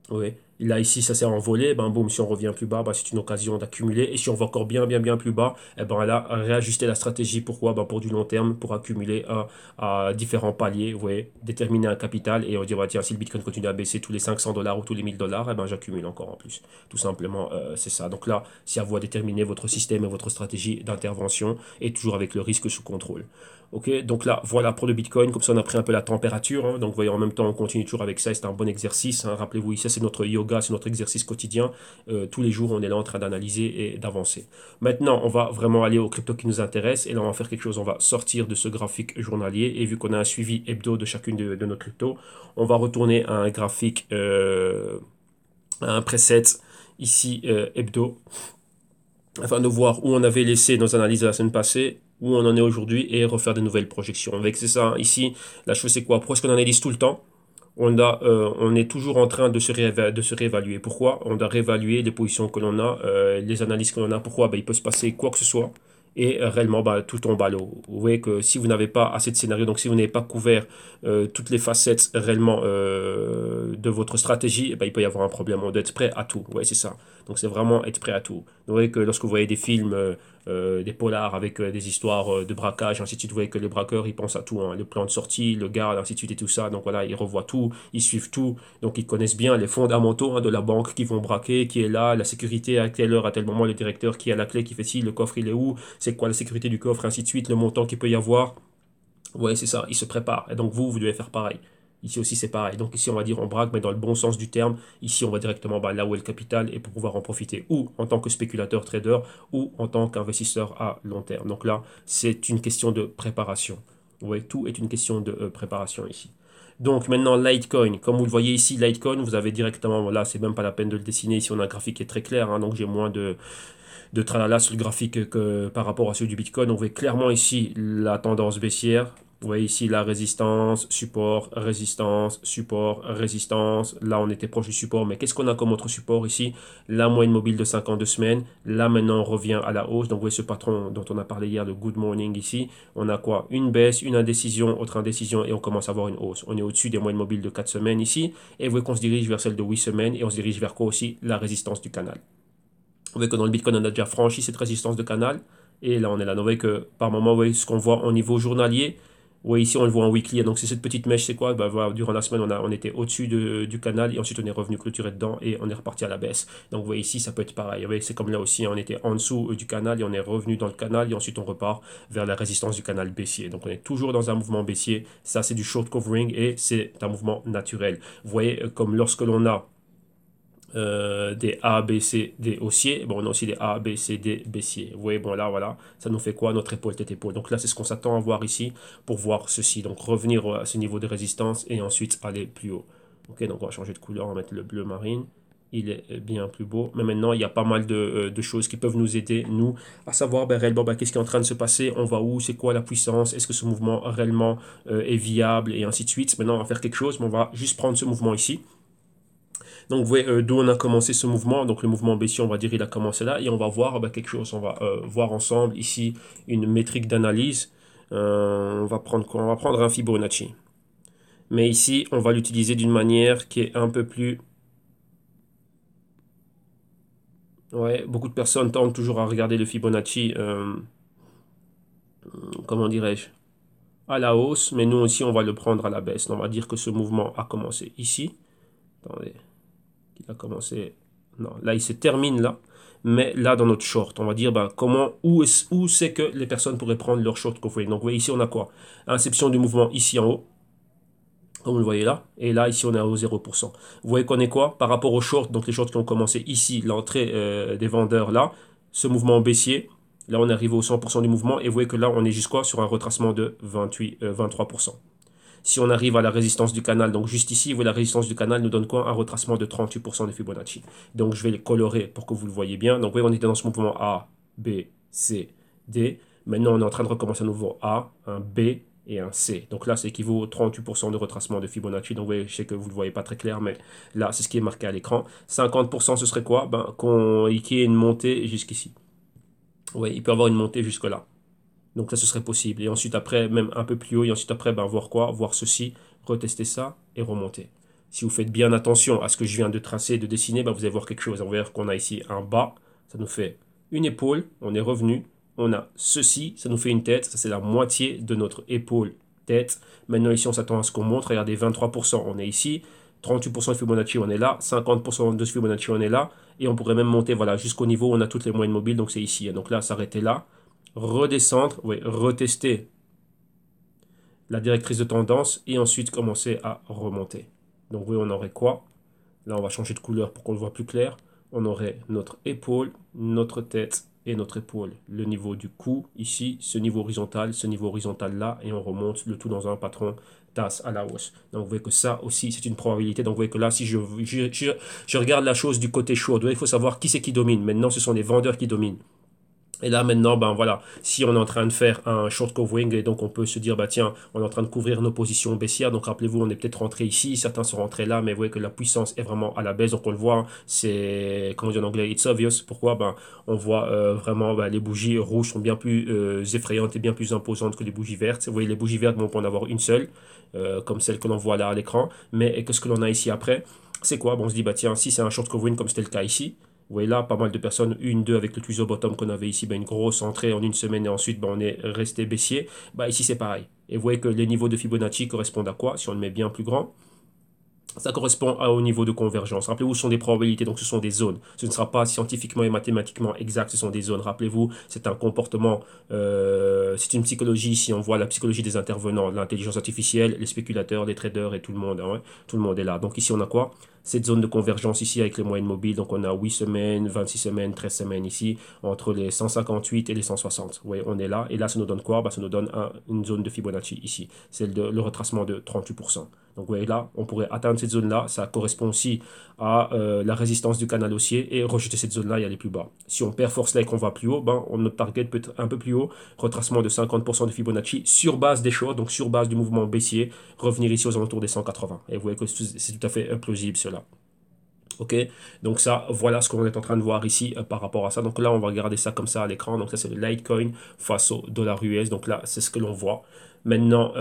Oui. Là, ici, ça s'est envolé. Ben, boum, si on revient plus bas, c'est une occasion d'accumuler. Et si on va encore bien plus bas, là, réajuster la stratégie. Pourquoi? Pour du long terme, pour accumuler à différents paliers. Vous voyez, déterminer un capital. Et on dit, tiens, si le Bitcoin continue à baisser tous les 500 dollars ou tous les 1000 dollars, j'accumule encore en plus. Tout simplement, c'est ça. Donc là, c'est à vous à déterminer votre système et votre stratégie d'intervention. Et toujours avec le risque sous contrôle. Ok, donc là, voilà pour le Bitcoin. Comme ça, on a pris un peu la température, hein. Donc, vous voyez, en même temps, on continue toujours avec ça. C'est un bon exercice, hein. Rappelez-vous, ici, c'est notre yoga, c'est notre exercice quotidien. Tous les jours, on est là en train d'analyser et d'avancer. Maintenant, on va vraiment aller aux cryptos qui nous intéressent. Et là, on va faire quelque chose. On va sortir de ce graphique journalier. Et vu qu'on a un suivi hebdo de chacune de nos cryptos, on va retourner à un graphique, à un preset ici hebdo, afin de voir où on avait laissé nos analyses de la semaine passée, où on en est aujourd'hui et refaire de nouvelles projections. Avec c'est ça, hein. Ici, la chose c'est quoi? Pourquoi est-ce qu'on analyse tout le temps? On est toujours en train de de se réévaluer. Pourquoi? On doit réévaluer les positions que l'on a, les analyses que l'on a. Pourquoi? Il peut se passer quoi que ce soit. Et réellement, tout tombe à l'eau. Vous voyez que si vous n'avez pas assez de scénarios, donc si vous n'avez pas couvert toutes les facettes réellement de votre stratégie, il peut y avoir un problème. On doit être prêt à tout. Ouais, c'est ça. Donc c'est vraiment être prêt à tout. Vous voyez que lorsque vous voyez des films, des polars avec des histoires de braquage, ainsi de suite, vous voyez que les braqueurs, ils pensent à tout, hein. Le plan de sortie, le garde, ainsi de suite et tout ça. Donc voilà, ils revoient tout, ils suivent tout. Donc ils connaissent bien les fondamentaux, hein, de la banque qui vont braquer, qui est là, la sécurité à quelle heure, à tel moment, le directeur qui a la clé, qui fait ci, le coffre il est où, c'est quoi la sécurité du coffre, ainsi de suite, le montant qu'il peut y avoir. Ouais, c'est ça, ils se préparent. Et donc vous devez faire pareil. Ici aussi, c'est pareil. Donc ici, on va dire on braque, mais dans le bon sens du terme. Ici, on va directement là où est le capital et pour pouvoir en profiter, ou en tant que spéculateur trader, ou en tant qu'investisseur à long terme. Donc là, c'est une question de préparation. Vous voyez, tout est une question de préparation ici. Donc maintenant, Litecoin. Comme vous le voyez ici, Litecoin, vous avez directement, là, c'est même pas la peine de le dessiner. Ici, on a un graphique qui est très clair, hein, donc j'ai moins de tralala sur le graphique que par rapport à celui du Bitcoin. On voit clairement ici la tendance baissière. Vous voyez ici la résistance, support, résistance, support, résistance. Là, on était proche du support, mais qu'est-ce qu'on a comme autre support ici? La moyenne mobile de 52 semaines. Là, maintenant, on revient à la hausse. Donc, vous voyez ce patron dont on a parlé hier, le good morning ici. On a quoi? Une baisse, une indécision, autre indécision, et on commence à avoir une hausse. On est au-dessus des moyennes mobiles de 4 semaines ici. Et vous voyez qu'on se dirige vers celle de 8 semaines, et on se dirige vers quoi aussi? La résistance du canal. Vous voyez que dans le Bitcoin, on a déjà franchi cette résistance de canal. Et là, on est là. Vous voyez que par moment, vous voyez ce qu'on voit au niveau journalier. Oui, ici, on le voit en weekly. Donc, c'est cette petite mèche, c'est quoi? Voilà, durant la semaine, on était au-dessus du canal et ensuite, on est revenu clôturer dedans et on est reparti à la baisse. Donc, vous voyez ici, ça peut être pareil. Vous voyez, c'est comme là aussi, on était en dessous du canal et on est revenu dans le canal et ensuite, on repart vers la résistance du canal baissier. Donc, on est toujours dans un mouvement baissier. Ça, c'est du short covering et c'est un mouvement naturel. Vous voyez, comme lorsque l'on a des A, B, C, D haussiers. Bon, on a aussi des A, B, C, D baissiers. Vous voyez, bon là, voilà, ça nous fait quoi? Notre épaule, tête, épaule. Donc là, c'est ce qu'on s'attend à voir ici pour voir ceci. Donc revenir à ce niveau de résistance et ensuite aller plus haut. Ok, donc on va changer de couleur, on va mettre le bleu marine. Il est bien plus beau. Mais maintenant, il y a pas mal de choses qui peuvent nous aider, nous, à savoir réellement qu'est-ce qui est en train de se passer, on va où, c'est quoi la puissance, est-ce que ce mouvement réellement est viable et ainsi de suite. Maintenant, on va faire quelque chose, mais on va juste prendre ce mouvement ici. Donc, vous voyez d'où on a commencé ce mouvement. Donc, le mouvement baissier, on va dire, il a commencé là. Et on va voir quelque chose. On va voir ensemble ici une métrique d'analyse. On va prendre quoi? On va prendre un Fibonacci. Mais ici, on va l'utiliser d'une manière qui est un peu plus... Ouais, beaucoup de personnes tentent toujours à regarder le Fibonacci, comment dirais-je, à la hausse. Mais nous aussi, on va le prendre à la baisse. On va dire que ce mouvement a commencé ici. Attendez. Il a commencé... Non, là, il se termine là. Mais là, dans notre short, on va dire comment, où c'est que les personnes pourraient prendre leur short covering. Donc, vous voyez, ici, on a quoi? Inception du mouvement ici en haut, comme vous le voyez là. Et là, ici, on est à 0%. Vous voyez qu'on est quoi? Par rapport aux shorts, donc les shorts qui ont commencé ici, l'entrée des vendeurs là, ce mouvement baissier, là, on est arrivé au 100% du mouvement. Et vous voyez que là, on est jusqu'à sur un retracement de 23%. Si on arrive à la résistance du canal, donc juste ici, vous voyez, la résistance du canal nous donne quoi? Un retracement de 38% de Fibonacci. Donc je vais les colorer pour que vous le voyez bien. Donc vous voyez, on était dans ce mouvement A, B, C, D. Maintenant, on est en train de recommencer à nouveau A, un B et un C. Donc là, ça équivaut à 38% de retracement de Fibonacci. Donc, vous voyez, je sais que vous ne le voyez pas très clair, mais là, c'est ce qui est marqué à l'écran. 50%, ce serait quoi? Ben, qu'il y ait une montée jusqu'ici. Oui, il peut y avoir une montée jusque-là. Donc ça, ce serait possible. Et ensuite, après, même un peu plus haut, et ensuite, après, ben, voir quoi? Voir ceci, retester ça et remonter. Si vous faites bien attention à ce que je viens de tracer, de dessiner, ben, vous allez voir quelque chose. On va voir qu'on a ici un bas, ça nous fait une épaule, on est revenu. On a ceci, ça nous fait une tête, ça c'est la moitié de notre épaule, tête. Maintenant, ici, on s'attend à ce qu'on monte. Regardez, 23%, on est ici. 38% de Fibonacci, on est là. 50% de Fibonacci, on est là. Et on pourrait même monter voilà, jusqu'au niveau où on a toutes les moyennes mobiles. Donc c'est ici. Donc là, s'arrêter là. Redescendre, oui, retester la directrice de tendance et ensuite commencer à remonter. Donc oui, on aurait quoi? Là, on va changer de couleur pour qu'on le voit plus clair. On aurait notre épaule, notre tête et notre épaule. Le niveau du cou, ici, ce niveau horizontal là, et on remonte le tout dans un patron tasse à la hausse. Donc vous voyez que ça aussi, c'est une probabilité. Donc vous voyez que là, si je regarde la chose du côté chaud, il faut savoir qui c'est qui domine. Maintenant, ce sont les vendeurs qui dominent. Et là maintenant, ben voilà, si on est en train de faire un short covering, et donc on peut se dire, bah tiens, on est en train de couvrir nos positions baissières, donc rappelez-vous, on est peut-être rentré ici, certains sont rentrés là, mais vous voyez que la puissance est vraiment à la baisse, donc on le voit, hein, c'est, comment on dit en anglais, it's obvious. Pourquoi? Ben, on voit vraiment les bougies rouges sont bien plus effrayantes et bien plus imposantes que les bougies vertes. Vous voyez, les bougies vertes, bon, on peut en avoir une seule, comme celle que l'on voit là à l'écran, mais qu'est-ce que l'on a ici après? C'est quoi? Bon, on se dit, bah tiens, si c'est un short covering comme c'était le cas ici, vous voyez là, pas mal de personnes, une, deux avec le tuso bottom qu'on avait ici, ben, une grosse entrée en une semaine et ensuite ben, on est resté baissier. Ben, ici c'est pareil. Et vous voyez que les niveaux de Fibonacci correspondent à quoi? Si on le met bien plus grand, ça correspond au niveau de convergence. Rappelez-vous, ce sont des probabilités, donc ce sont des zones. Ce ne sera pas scientifiquement et mathématiquement exact, ce sont des zones. Rappelez-vous, c'est un comportement, c'est une psychologie. Si on voit la psychologie des intervenants, l'intelligence artificielle, les spéculateurs, les traders et tout le monde, hein, tout le monde est là. Donc ici, on a quoi? Cette zone de convergence ici avec les moyennes mobiles. Donc on a 8 semaines, 26 semaines, 13 semaines ici, entre les 158 et les 160. Vous voyez, on est là. Et là, ça nous donne quoi? Ben, ça nous donne une zone de Fibonacci ici. C'est le retracement de 38%. Donc vous voyez là, on pourrait atteindre cette zone-là. Ça correspond aussi à la résistance du canal haussier et rejeter cette zone-là et aller plus bas. Si on perd force là et qu'on va plus haut, ben, notre target peut être un peu plus haut. Retracement de 50% de Fibonacci sur base des shorts, donc sur base du mouvement baissier, revenir ici aux alentours des 180. Et vous voyez que c'est tout à fait plausible cela. Ok, donc ça, voilà ce qu'on est en train de voir ici par rapport à ça. Donc là, on va regarder ça comme ça à l'écran. Donc ça, c'est le Litecoin face au dollar US. Donc là, c'est ce que l'on voit. Maintenant,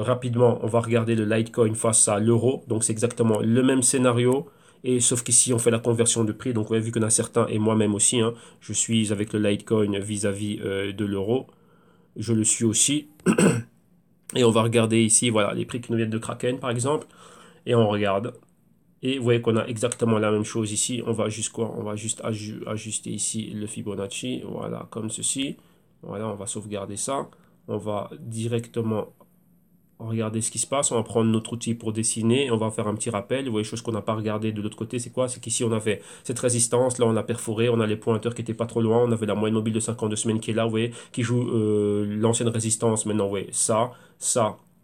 rapidement, on va regarder le Litecoin face à l'euro. Donc c'est exactement le même scénario. Et sauf qu'ici, on fait la conversion de prix. Donc, vous avez vu qu'on a certains, et moi-même aussi, hein, je suis avec le Litecoin vis-à-vis de l'euro. Je le suis aussi. Et on va regarder ici, voilà, les prix qui nous viennent de Kraken, par exemple. Et on regarde. Et vous voyez qu'on a exactement la même chose ici. On va juste quoi? On va juste ajuster ici le Fibonacci. Voilà, comme ceci. Voilà, on va sauvegarder ça. On va directement regarder ce qui se passe. On va prendre notre outil pour dessiner. On va faire un petit rappel. Vous voyez, chose qu'on n'a pas regardé de l'autre côté, c'est quoi? C'est qu'ici, on avait cette résistance. Là, on a perforé. On a les pointeurs qui n'étaient pas trop loin. On avait la moyenne mobile de 52 semaines qui est là, vous voyez, qui joue l'ancienne résistance. Maintenant, vous voyez, ça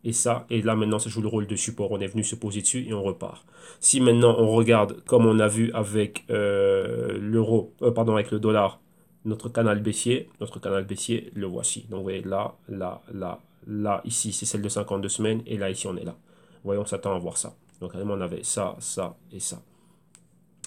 et ça. Et là, maintenant, ça joue le rôle de support. On est venu se poser dessus et on repart. Si maintenant, on regarde, comme on a vu avec l'euro, pardon, avec le dollar, notre canal baissier, le voici. Donc, vous voyez, là, ici, c'est celle de 52 semaines. Et là, ici, on est là. Vous voyez, on s'attend à voir ça. Donc, réellement, on avait ça, ça et ça.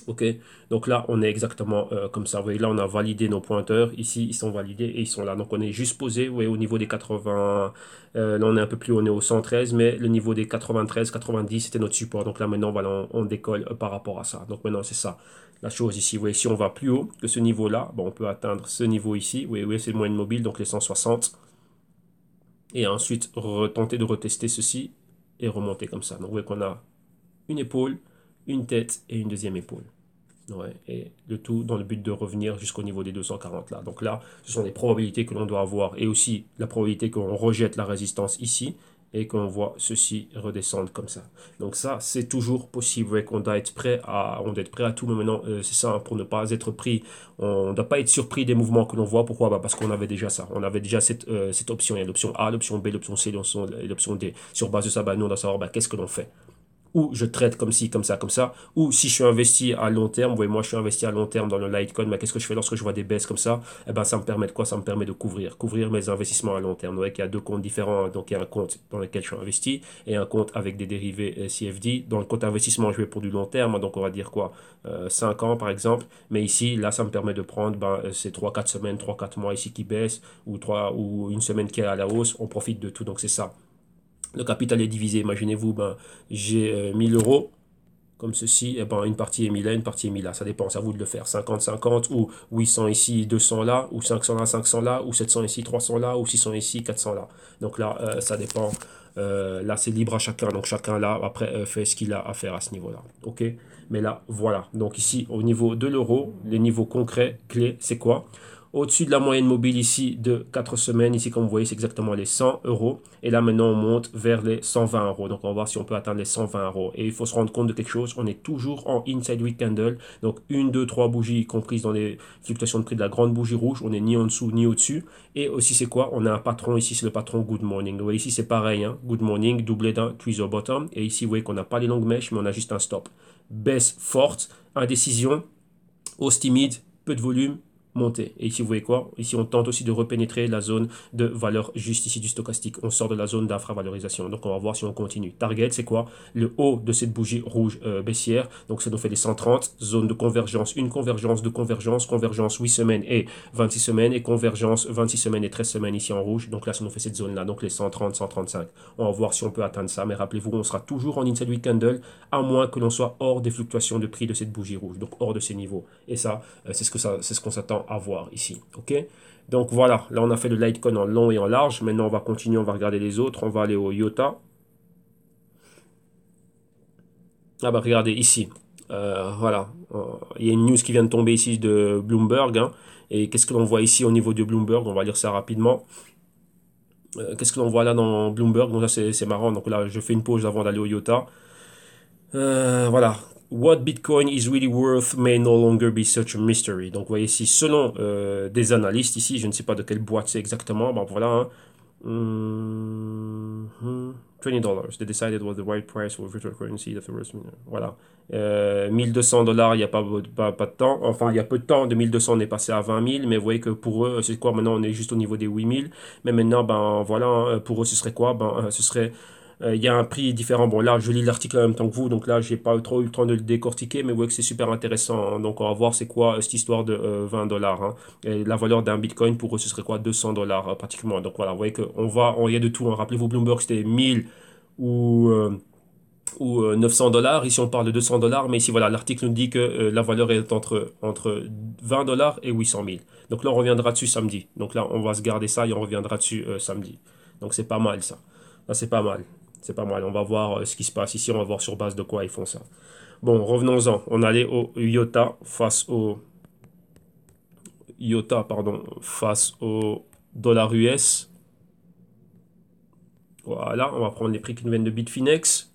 Ok, donc là on est exactement comme ça. Vous voyez là on a validé nos pointeurs. Ici ils sont validés et ils sont là. Donc on est juste posé. Vous voyez au niveau des 80. Là on est un peu plus haut, on est au 113. Mais le niveau des 93, 90 c'était notre support. Donc là maintenant voilà, on décolle par rapport à ça. Donc maintenant c'est ça la chose ici. Vous voyez si on va plus haut que ce niveau là, bon, on peut atteindre ce niveau ici. Vous voyez c'est le moyenne mobile donc les 160. Et ensuite tenter de retester ceci et remonter comme ça. Donc vous voyez qu'on a une épaule, une tête et une deuxième épaule. Ouais, et le tout dans le but de revenir jusqu'au niveau des 240 là. Donc là, ce sont les probabilités que l'on doit avoir et aussi la probabilité qu'on rejette la résistance ici et qu'on voit ceci redescendre comme ça. Donc ça, c'est toujours possible et qu'on doit être prêt à, on doit être prêt à tout. Mais maintenant, c'est ça, hein, pour ne pas être pris, on ne doit pas être surpris des mouvements que l'on voit. Pourquoi? Bah parce qu'on avait déjà ça. On avait déjà cette option. Il y a l'option A, l'option B, l'option C, l'option D. Sur base de ça, bah, nous, on doit savoir bah, qu'est-ce que l'on fait. ou je trade comme ci, comme ça, ou si je suis investi à long terme, vous voyez, moi je suis investi à long terme dans le Litecoin, mais qu'est-ce que je fais lorsque je vois des baisses comme ça? Eh ben, ça me permet de quoi? Ça me permet de couvrir mes investissements à long terme. Vous voyez qu'il y a deux comptes différents, donc il y a un compte dans lequel je suis investi et un compte avec des dérivés CFD. Dans le compte investissement, je vais pour du long terme, donc on va dire quoi? 5 ans par exemple, mais ici, là, ça me permet de prendre ces 3-4 semaines, 3-4 mois ici qui baissent, ou une semaine qui est à la hausse, on profite de tout, donc c'est ça. Le capital est divisé, imaginez-vous, j'ai 1000 euros, comme ceci, et une partie est mise là, une partie est mise là. Ça dépend, c'est à vous de le faire. 50-50, ou 800 ici, 200 là, ou 500 là, 500 là, ou 700 ici, 300 là, ou 600 ici, 400 là. Donc là, ça dépend. Là, c'est libre à chacun. Donc chacun là, après, fait ce qu'il a à faire à ce niveau-là. OK? Mais là, voilà. Donc ici, au niveau de l'euro, les niveaux concrets, clés, c'est quoi? Au-dessus de la moyenne mobile ici de 4 semaines, ici comme vous voyez c'est exactement les 100 euros. Et là maintenant on monte vers les 120 euros. Donc on va voir si on peut atteindre les 120 euros. Et il faut se rendre compte de quelque chose, on est toujours en inside week candle. Donc une, deux, trois bougies comprises dans les fluctuations de prix de la grande bougie rouge. On n'est ni en dessous ni au-dessus. Et aussi c'est quoi? On a un patron ici, c'est le patron Good Morning. Vous voyez ici c'est pareil, hein? Good Morning doublé d'un tweezer bottom. Et ici vous voyez qu'on n'a pas les longues mèches mais on a juste un stop. Baisse forte, indécision, hausse timide, peu de volume, monter. Et ici, vous voyez quoi? Ici, on tente aussi de repénétrer la zone de valeur juste ici du stochastique. On sort de la zone d'infravalorisation. Donc, on va voir si on continue. Target, c'est quoi? Le haut de cette bougie rouge baissière. Donc, ça nous fait des 130. Zone de convergence, une convergence, deux convergences. Convergence 8 semaines et 26 semaines. Et convergence 26 semaines et 13 semaines ici en rouge. Donc là, ça nous fait cette zone-là. Donc, les 130, 135. On va voir si on peut atteindre ça. Mais rappelez-vous, on sera toujours en inside week candle, à moins que l'on soit hors des fluctuations de prix de cette bougie rouge. Donc, hors de ces niveaux. Et ça, c'est ce qu'on s'attend à voir ici. Ok? Donc voilà, là on a fait le Litecoin en long et en large. Maintenant on va continuer, on va regarder les autres. On va aller au IOTA. Ah bah regardez ici. Voilà, il y a une news qui vient de tomber ici de Bloomberg, hein. Et qu'est-ce que l'on voit ici au niveau de Bloomberg? On va lire ça rapidement. Qu'est-ce que l'on voit là dans Bloomberg? Donc là c'est marrant. Donc là je fais une pause avant d'aller au IOTA. Voilà. What Bitcoin is really worth may no longer be such a mystery. Donc, vous voyez ici, selon des analystes, ici, je ne sais pas de quelle boîte c'est exactement, bon, voilà, hein. $20. They decided what the right price for virtual currency. Voilà. 1200 $, il n'y a pas de temps. Enfin, il y a peu de temps. De 1200, on est passé à 20 000. Mais vous voyez que pour eux, c'est quoi? Maintenant, on est juste au niveau des 8000. Mais maintenant, voilà, hein, pour eux, ce serait quoi? Ce serait il y a un prix différent. Bon, là, je lis l'article en même temps que vous, donc là, j'ai pas trop eu le temps de le décortiquer, mais vous voyez que c'est super intéressant, hein. Donc, on va voir c'est quoi cette histoire de 20 $, hein. Et la valeur d'un bitcoin, pour eux, ce serait quoi? 200 $ pratiquement. Donc, voilà, vous voyez il y a de tout, hein. Rappelez-vous, Bloomberg, c'était 1000 ou, 900 $. Ici, on parle de 200 $, mais ici, voilà, l'article nous dit que la valeur est entre 20 $ et 800 000. Donc là, on reviendra dessus samedi. Donc là, on va se garder ça et on reviendra dessus samedi. Donc, c'est pas mal, ça. Là, c'est pas mal. C'est pas mal. On va voir ce qui se passe ici. On va voir sur base de quoi ils font ça. Bon, revenons-en. On allait au IOTA, pardon, face au dollar US. Voilà, on va prendre les prix qui nous viennent de Bitfinex.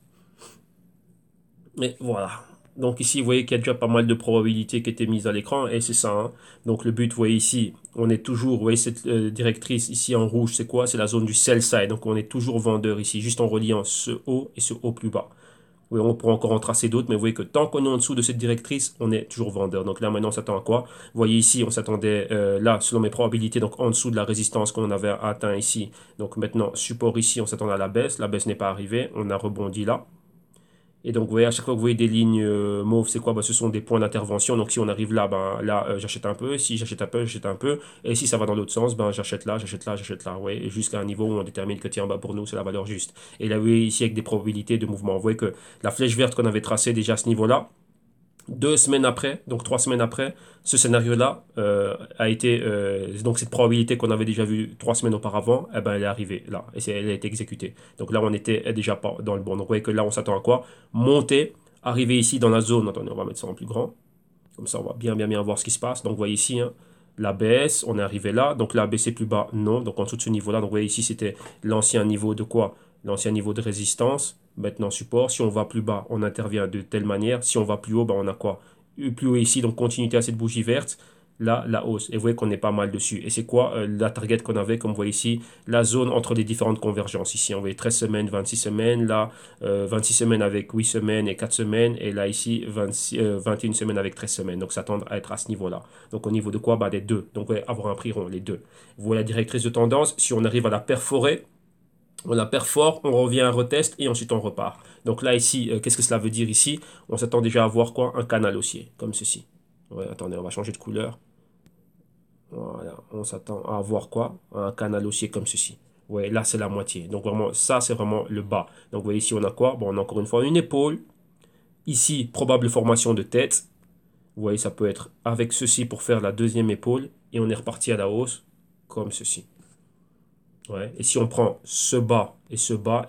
Et voilà. Donc ici, vous voyez qu'il y a déjà pas mal de probabilités qui étaient mises à l'écran. Et c'est ça, hein. Donc le but, vous voyez ici, on est toujours, vous voyez cette directrice ici en rouge, c'est quoi? C'est la zone du sell side. Donc on est toujours vendeur ici, juste en reliant ce haut et ce haut plus bas. Oui, on pourra encore en tracer d'autres, mais vous voyez que tant qu'on est en dessous de cette directrice, on est toujours vendeur. Donc là, maintenant, on s'attend à quoi? Vous voyez ici, on s'attendait là, selon mes probabilités, donc en dessous de la résistance qu'on avait atteint ici. Donc maintenant, support ici, on s'attendait à la baisse. La baisse n'est pas arrivée. On a rebondi là. Et donc, vous voyez, à chaque fois que vous voyez des lignes mauves, c'est quoi? Ce sont des points d'intervention. Donc, si on arrive là, j'achète un peu. Si j'achète un peu, j'achète un peu. Et si ça va dans l'autre sens, j'achète là, j'achète là, j'achète là. Ouais, et jusqu'à un niveau où on détermine que, tiens, pour nous, c'est la valeur juste. Et là, vous voyez ici avec des probabilités de mouvement. Vous voyez que la flèche verte qu'on avait tracée déjà à ce niveau-là, 2 semaines après, donc 3 semaines après, ce scénario-là a été, donc cette probabilité qu'on avait déjà vue 3 semaines auparavant, eh ben, elle est arrivée là, et elle a été exécutée. Donc là, on était déjà pas dans le bon. Donc vous voyez que là, on s'attend à quoi? Monter, arriver ici dans la zone, attendez, on va mettre ça en plus grand, comme ça on va bien voir ce qui se passe. Donc vous voyez ici, hein, la baisse, on est arrivé là, donc là, baisser plus bas, non, donc en dessous de ce niveau-là, donc vous voyez ici, c'était l'ancien niveau de quoi? L'ancien niveau de résistance, maintenant support. Si on va plus bas, on intervient de telle manière. Si on va plus haut, on a quoi? Plus haut ici, donc continuité à cette bougie verte. là, la hausse. Et vous voyez qu'on est pas mal dessus. Et c'est quoi la target qu'on avait, comme vous voyez ici, la zone entre les différentes convergences. Ici, on voit 13 semaines, 26 semaines. Là, 26 semaines avec 8 semaines et 4 semaines. Et là, ici, 21 semaines avec 13 semaines. Donc, ça tend à être à ce niveau-là. Donc, au niveau de quoi? Bah, des deux. Donc, vous voyez, avoir un prix rond, les deux. Vous voyez la directrice de tendance. Si on arrive à la perforer, on la perfore, on revient à retest et ensuite on repart. Donc là, ici, qu'est-ce que cela veut dire ici? On s'attend déjà à voir quoi? Un canal haussier, comme ceci. Ouais, attendez, on va changer de couleur. Voilà, on s'attend à avoir quoi? Un canal haussier comme ceci. Ouais, là c'est la moitié. Donc vraiment, ça c'est vraiment le bas. Donc vous voyez ici, on a quoi? Bon, on a encore une fois une épaule. Ici, probable formation de tête. Vous voyez, ça peut être avec ceci pour faire la deuxième épaule. Et on est reparti à la hausse, comme ceci. Ouais. Et si on prend ce bas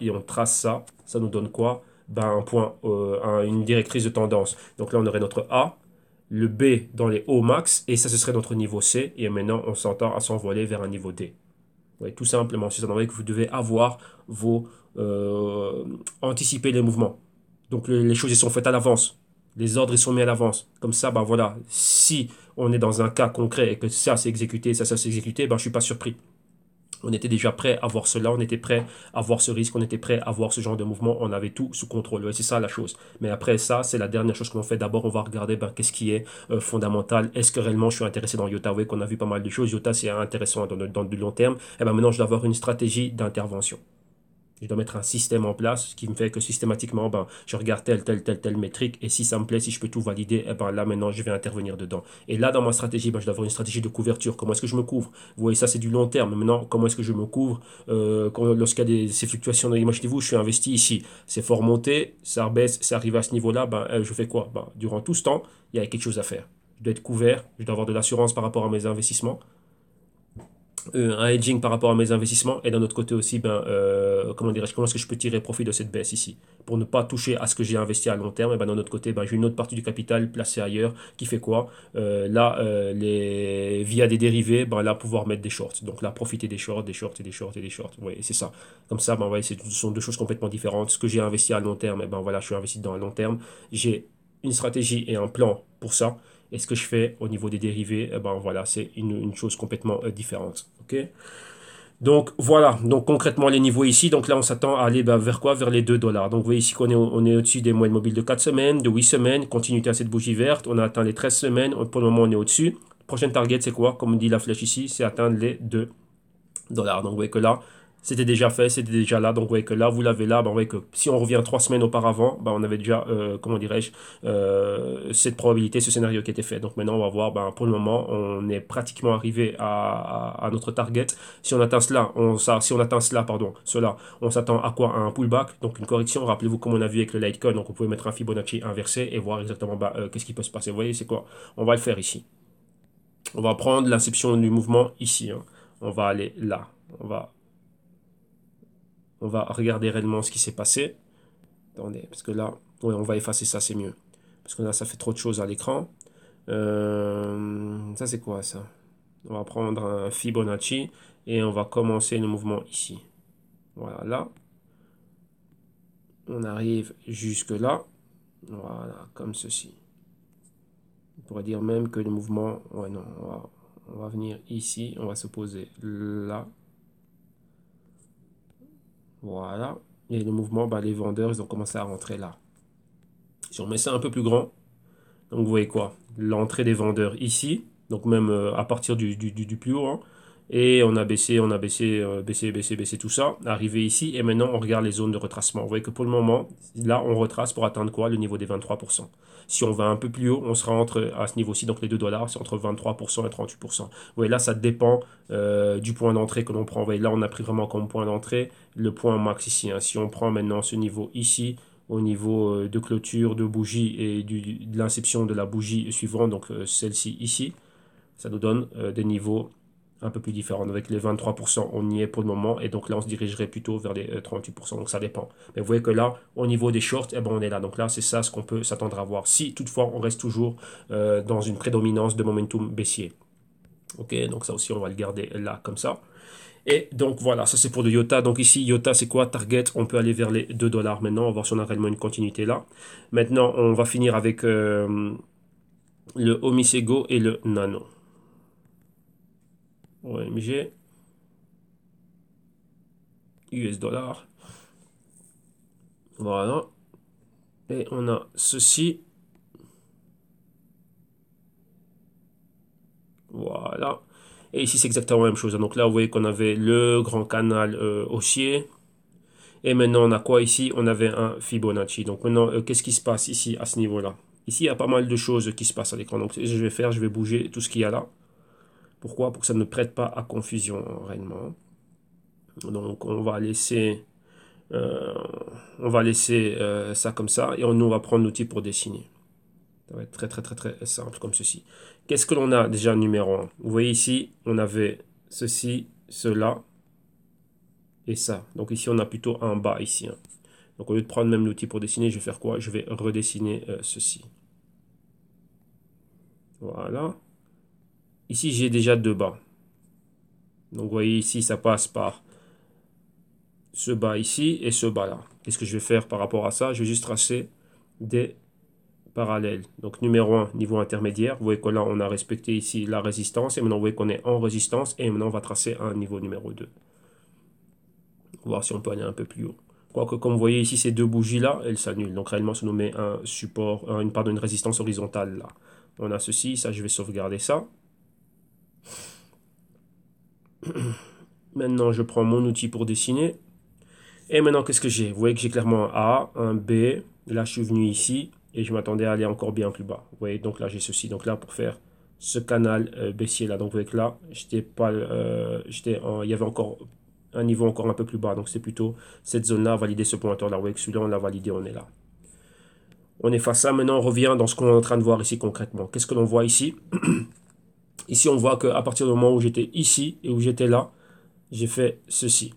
et on trace ça, ça nous donne quoi? Ben, un point, une directrice de tendance. Donc là, on aurait notre A, le B dans les hauts max, et ça, ce serait notre niveau C. Et maintenant, on s'entend à s'envoler vers un niveau D. Ouais, tout simplement, c'est ça que vous devez avoir vos anticiper les mouvements. Donc les choses ils sont faites à l'avance. Les ordres ils sont mis à l'avance. Comme ça, ben voilà, si on est dans un cas concret et que ça s'est exécuté, ça s'est exécuté, ben je suis pas surpris. On était déjà prêt à voir cela, on était prêt à voir ce risque, on était prêt à voir ce genre de mouvement, on avait tout sous contrôle. Ouais, c'est ça la chose. Mais après ça, c'est la dernière chose que l'on fait. D'abord, on va regarder ben, qu'est-ce qui est fondamental. Est-ce que réellement je suis intéressé dans Iota? Oui, qu'on a vu pas mal de choses. Iota, c'est intéressant dans du long terme. Et ben maintenant, je dois avoir une stratégie d'intervention. Je dois mettre un système en place qui me fait que systématiquement, ben, je regarde telle métrique et si ça me plaît, si je peux tout valider, eh ben, là maintenant, je vais intervenir dedans. Et là, dans ma stratégie, ben, je dois avoir une stratégie de couverture. Comment est-ce que je me couvre? Vous voyez, ça, c'est du long terme. Maintenant, comment est-ce que je me couvre lorsqu'il y a ces fluctuations? Imaginez-vous, je suis investi ici. C'est fort monté, ça baisse, c'est arrivé à ce niveau-là. Ben, je fais quoi? Ben, durant tout ce temps, il y a quelque chose à faire. Je dois être couvert, je dois avoir de l'assurance par rapport à mes investissements, un hedging par rapport à mes investissements et d'un autre côté aussi comment dirais-je, comment est-ce que je peux tirer profit de cette baisse ici pour ne pas toucher à ce que j'ai investi à long terme. Et ben d'un autre côté, j'ai une autre partie du capital placée ailleurs qui fait quoi? Via des dérivés, là pouvoir mettre des shorts, donc là profiter des shorts, des shorts et des shorts et des shorts. Oui, c'est ça. Comme ça, ce sont deux choses complètement différentes. Ce que j'ai investi à long terme, et voilà, je suis investi dans un long terme. J'ai une stratégie et un plan pour ça. Et ce que je fais au niveau des dérivés, voilà, c'est une chose complètement différente. Ok. Donc voilà, donc concrètement les niveaux ici, donc là on s'attend à aller vers quoi? Vers les 2 dollars. Donc vous voyez ici qu'on est, on est au-dessus des moyennes mobiles de 4 semaines, de 8 semaines, continuité à cette bougie verte, on a atteint les 13 semaines, pour le moment on est au-dessus. Prochaine target c'est quoi? Comme dit la flèche ici, c'est atteindre les 2 dollars. Donc vous voyez que là, c'était déjà fait, c'était déjà là. Donc vous voyez que là, vous l'avez là. Vous voyez que si on revient 3 semaines auparavant, on avait déjà, comment dirais-je, cette probabilité, ce scénario qui était fait. Donc maintenant, on va voir, pour le moment, on est pratiquement arrivé à notre target. Si on atteint cela, cela, on s'attend à quoi? À un pullback, donc une correction. Rappelez-vous comme on a vu avec le Litecoin. Donc vous pouvez mettre un Fibonacci inversé et voir exactement qu'est-ce qui peut se passer. Vous voyez, c'est quoi? On va le faire ici. On va prendre l'inception du mouvement ici. Hein. On va aller là. On va regarder réellement ce qui s'est passé. Attendez, parce que là, ouais, on va effacer ça, c'est mieux. Parce que là, ça fait trop de choses à l'écran. Ça, c'est quoi ça? On va prendre un Fibonacci et on va commencer le mouvement ici. Voilà, là. On arrive jusque là. Voilà, comme ceci. On pourrait dire même que le mouvement... Ouais, non, on va venir ici. On va se poser là. Voilà. Et le mouvement, les vendeurs, ils ont commencé à rentrer là. Si on met ça un peu plus grand, donc vous voyez quoi? L'entrée des vendeurs ici, donc même à partir du plus haut, hein. Et on a baissé, baissé tout ça, arrivé ici, et maintenant on regarde les zones de retracement. Vous voyez que pour le moment, là on retrace pour atteindre quoi? Le niveau des 23%. Si on va un peu plus haut, on sera à ce niveau-ci, donc les 2 dollars, c'est entre 23% et 38%. Vous voyez là, ça dépend du point d'entrée que l'on prend. Vous voyez là, on a pris vraiment comme point d'entrée le point max ici. Hein. Si on prend maintenant ce niveau ici, au niveau de clôture, de bougie et de l'inception de la bougie suivante, donc celle-ci ici, ça nous donne des niveaux un peu plus différents. Avec les 23%, on y est pour le moment, et donc là, on se dirigerait plutôt vers les 38%, donc ça dépend. Mais vous voyez que là, au niveau des shorts, on est là. Donc là, c'est ça ce qu'on peut s'attendre à voir. Si toutefois, on reste toujours dans une prédominance de momentum baissier. Ok, donc ça aussi, on va le garder là, comme ça. Et donc voilà, ça c'est pour le Iota. Donc ici, Iota c'est quoi? Target, on peut aller vers les 2 dollars maintenant. On va voir si on a réellement une continuité là. Maintenant, on va finir avec le Omisego et le Nano. OMG, US dollars. Voilà. Et on a ceci. Voilà. Et ici, c'est exactement la même chose. Donc là, vous voyez qu'on avait le grand canal haussier. Et maintenant, on a quoi ici? On avait un Fibonacci. Donc maintenant, qu'est-ce qui se passe ici à ce niveau-là? Ici, il y a pas mal de choses qui se passent à l'écran. Donc, ce que je vais faire, je vais bouger tout ce qu'il y a là. Pourquoi? Pour que ça ne prête pas à confusion réellement. Donc, euh, on va laisser ça comme ça. Et nous, on va prendre l'outil pour dessiner. Ça va être très, très, très, très simple comme ceci. Qu'est-ce que l'on a déjà numéro 1? Vous voyez ici, on avait ceci, cela et ça. Donc ici, on a plutôt un bas ici, hein. Donc au lieu de prendre même l'outil pour dessiner, je vais faire quoi? Je vais redessiner ceci. Voilà. Ici, j'ai déjà deux bas. Donc vous voyez ici, ça passe par ce bas ici et ce bas là. Qu'est-ce que je vais faire par rapport à ça? Je vais juste tracer des parallèles. Donc numéro 1, niveau intermédiaire. Vous voyez que là, on a respecté ici la résistance. Et maintenant, vous voyez qu'on est en résistance. Et maintenant, on va tracer un niveau numéro 2. Voir si on peut aller un peu plus haut. Quoique, comme vous voyez ici, ces deux bougies-là, elles s'annulent. Donc réellement, ça nous met un support, une résistance horizontale là. On a ceci, ça, je vais sauvegarder ça. Maintenant, je prends mon outil pour dessiner. Et maintenant, qu'est-ce que j'ai? Vous voyez que j'ai clairement un A, un B. Là, je suis venu ici et je m'attendais à aller encore bien plus bas. Vous voyez, donc là, j'ai ceci. Donc là, pour faire ce canal baissier là. Donc vous voyez que là, il y avait encore un niveau encore un peu plus bas. Donc c'est plutôt cette zone-là, valider ce pointeur là. Vous voyez que celui-là, on l'a validé, on est là. On efface ça. Maintenant, on revient dans ce qu'on est en train de voir ici concrètement. Qu'est-ce que l'on voit ici? Ici, on voit qu'à partir du moment où j'étais ici et où j'étais là, j'ai fait ceci.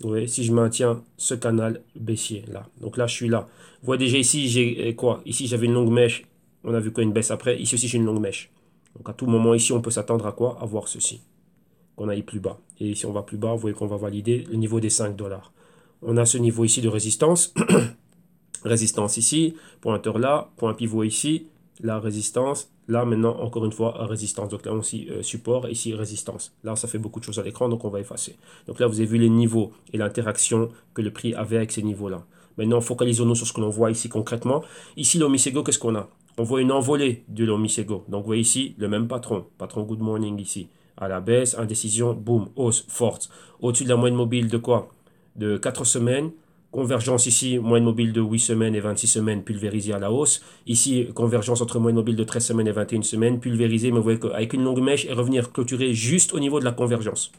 Vous voyez, si je maintiens ce canal baissier là. Donc là, je suis là. Vous voyez déjà ici, j'ai quoi? Ici, j'avais une longue mèche. On a vu qu'il y a une baisse après. Ici aussi, j'ai une longue mèche. Donc à tout moment ici, on peut s'attendre à quoi? À voir ceci. Qu'on aille plus bas. Et si on va plus bas, vous voyez qu'on va valider le niveau des 5 dollars. On a ce niveau ici de résistance. Résistance ici. Pointeur là. Point pivot ici. La résistance. Là, maintenant, encore une fois, résistance. Donc là, aussi support, ici résistance. Là, ça fait beaucoup de choses à l'écran, donc on va effacer. Donc là, vous avez vu les niveaux et l'interaction que le prix avait avec ces niveaux-là. Maintenant, focalisons-nous sur ce que l'on voit ici concrètement. Ici, l'Omisego, qu'est-ce qu'on a? On voit une envolée de l'Omisego. Donc, vous voyez ici, le même patron. Patron Good Morning ici. À la baisse, indécision, boum, hausse, forte. Au-dessus de la moyenne mobile de quoi? De 4 semaines. Convergence ici, moyenne mobile de 8 semaines et 26 semaines pulvérisée à la hausse. Ici, convergence entre moyenne mobile de 13 semaines et 21 semaines pulvérisée, mais vous voyez qu'avec une longue mèche et revenir clôturer juste au niveau de la convergence.